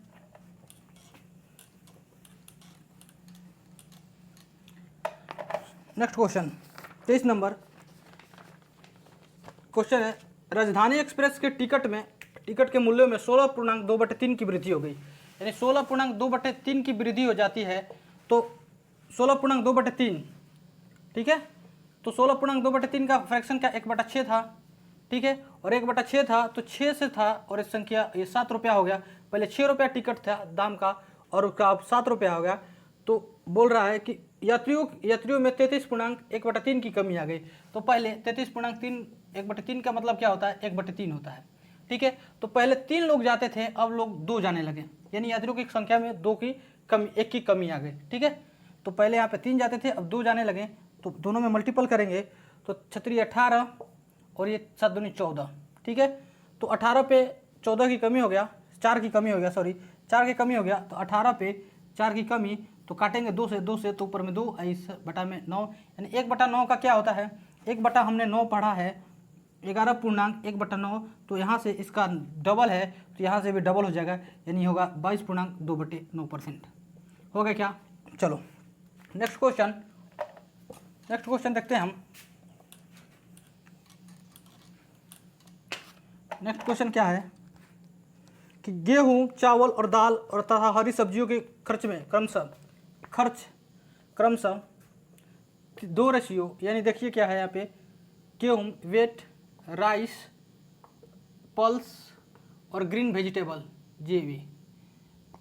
नेक्स्ट क्वेश्चन 23 नंबर क्वेश्चन है, राजधानी एक्सप्रेस के टिकट के मूल्यों में 16.2/3 की वृद्धि हो गई, यानी 16.2/3 की वृद्धि हो जाती है, तो 16.2/3, ठीक है, तो 16.2/3 का फ्रैक्शन क्या 1/6 था, ठीक है, और 1/6 था तो 6 से था, और इस संख्या ये 7 रुपया हो गया, पहले 6 रुपया टिकट था दाम का और उसका अब 7 रुपया हो गया, तो बोल रहा है कि यात्रियों में 33.1/3 की कमी आ गई, तो पहले 33.1/3 का मतलब क्या होता है, 1/3 होता है, ठीक है। तो पहले 3 लोग जाते थे, अब लोग 2 जाने लगे, यानी यात्रियों की संख्या में 1 की कमी आ गई, ठीक है। तो पहले यहाँ पे 3 जाते थे, अब 2 जाने लगे, तो दोनों में मल्टीपल करेंगे तो 36 18 और ये 7 दूनी 14, ठीक है। तो 18 पे 14 की कमी हो गया, 4 की कमी हो गया, 4 की कमी हो गया, तो 18 पे 4 की कमी, तो काटेंगे 2 से तो ऊपर में 2, इस बटा में 9, यानी 1/9 का क्या होता है, 1 हमने 9 पढ़ा है, 11.1/9, तो यहाँ से इसका डबल है तो यहाँ से भी डबल हो जाएगा, यानी होगा 22.2/9%, हो गया क्या। चलो नेक्स्ट क्वेश्चन देखते हैं हम। नेक्स्ट क्वेश्चन क्या है कि गेहूं, चावल और दाल और तथा हरी सब्जियों के खर्च में क्रमशः 2 रेशियो, यानी देखिए क्या है यहाँ पे, गेहूं, वेट, राइस, पल्स और ग्रीन वेजिटेबल जीवी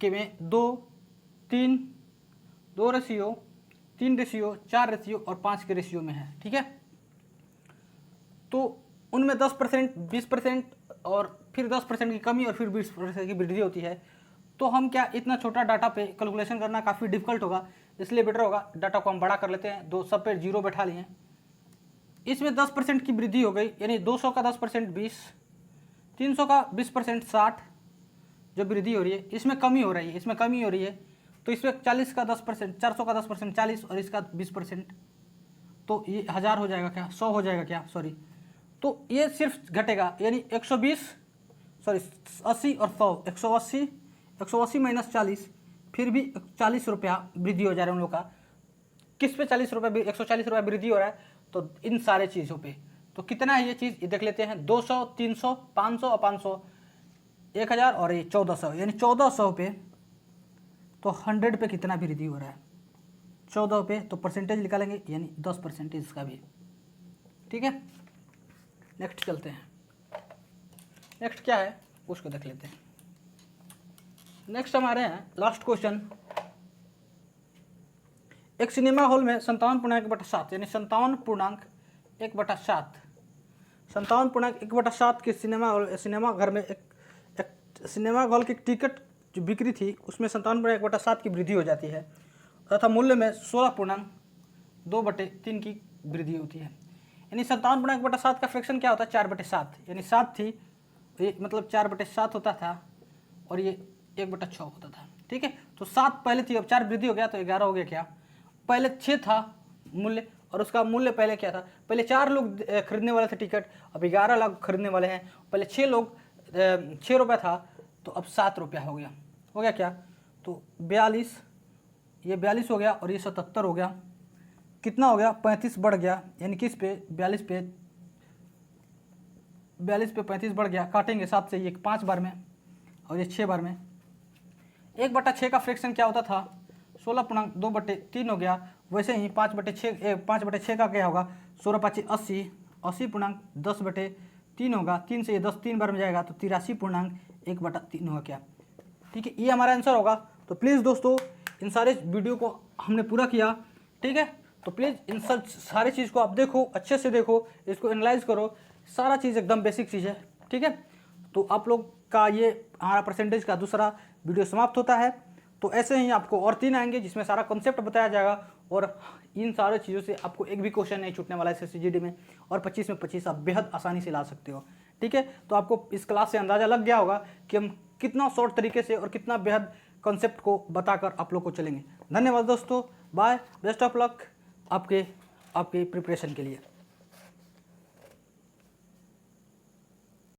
के में 2 3 रेशियो, 3 रेशियो, 4 रेशियो और 5 के रेशियो में है, ठीक है। तो उनमें 10%, 20% और फिर 10% की कमी और फिर 20% की वृद्धि होती है, तो हम क्या इतना छोटा डाटा पे कैलकुलेशन करना काफ़ी डिफिकल्ट होगा, इसलिए बेटर होगा डाटा को हम बड़ा कर लेते हैं, सब पे 0 बैठा लिए। इसमें 10% की वृद्धि हो गई, यानी 200 का 10% 20, 300 का 20% 60 जो वृद्धि हो रही है, इसमें कमी हो रही है, तो इसमें 40 का 10%, 400 का 10% 40 और इसका 20%, तो ये 1000 हो जाएगा क्या, 100 हो जाएगा क्या, सॉरी, तो ये सिर्फ घटेगा, यानी 80 और 100, 180 माइनस 40, फिर भी 40 रुपया वृद्धि हो जा रहा है उन लोग का। किस पे 40 रुपये, 140 रुपया वृद्धि हो रहा है, तो इन सारे चीज़ों पे। तो कितना है ये चीज़, ये देख लेते हैं, 200, 300, 500 और 500, 1000 और ये 1400, यानी 1400 पे, तो 100 पे कितना वृद्धि हो रहा है, 14 पे तो परसेंटेज निकालेंगे यानी 10% इसका भी। ठीक है, नेक्स्ट चलते हैं। नेक्स्ट क्या है उसको देख लेते हैं। नेक्स्ट हमारे हैं लास्ट क्वेश्चन। एक सिनेमा हॉल में 57.1/7 यानी 57.1/7 के सिनेमा घर में एक सिनेमा हॉल की टिकट जो बिक्री थी उसमें 57.1/7 की वृद्धि हो जाती है तथा मूल्य में 16.2/3 की वृद्धि होती है। यानी 57.1/7 का फ्रैक्शन क्या होता है 4/7, यानी 7 थी ये मतलब 4/7 होता था और ये 1/6 होता था। ठीक है, तो 7 पहले थी, अब 4 वृद्धि हो गया तो 11 हो गया। क्या पहले 6 था मूल्य और उसका मूल्य पहले क्या था, पहले 4 लोग खरीदने वाले थे टिकट, अब 11 लोग खरीदने वाले हैं। पहले 6 रुपये था तो अब 7 रुपया हो गया। हो गया क्या, तो 42, ये 42 हो गया और ये 77 हो गया। कितना हो गया 35 बढ़ गया, यानी किस पे 42 पे 35 बढ़ गया। काटेंगे 7 से, ये 5 बार में और ये 6 बार में। 1/6 का फ्रैक्शन क्या होता था 16.2/3 हो गया। वैसे ही 5/6 का क्या होगा 16×5 80, 80.10/3 होगा। 3 से ये 10 3 बार में जाएगा तो 83.1/3 होगा। क्या ठीक है, ये हमारा आंसर होगा। तो प्लीज़ दोस्तों इन सारे वीडियो को हमने पूरा किया। ठीक है, तो प्लीज़ इन सब सारी चीज़ को आप देखो, अच्छे से देखो, इसको एनालाइज करो। सारा चीज़ एकदम बेसिक चीज़ है। ठीक है, तो आप लोग का ये हमारा परसेंटेज का दूसरा वीडियो समाप्त होता है। तो ऐसे ही आपको और 3 आएंगे जिसमें सारा कॉन्सेप्ट बताया जाएगा और इन सारे चीज़ों से आपको एक भी क्वेश्चन नहीं छूटने वाला है SSCGD में, और 25 में 25 आप बेहद आसानी से ला सकते हो। ठीक है, तो आपको इस क्लास से अंदाज़ा लग गया होगा कि हम कितना शॉर्ट तरीके से और कितना बेहद कॉन्सेप्ट को बताकर आप लोग को चलेंगे। धन्यवाद दोस्तों, बाय, बेस्ट ऑफ लक आपके प्रिपरेशन के लिए।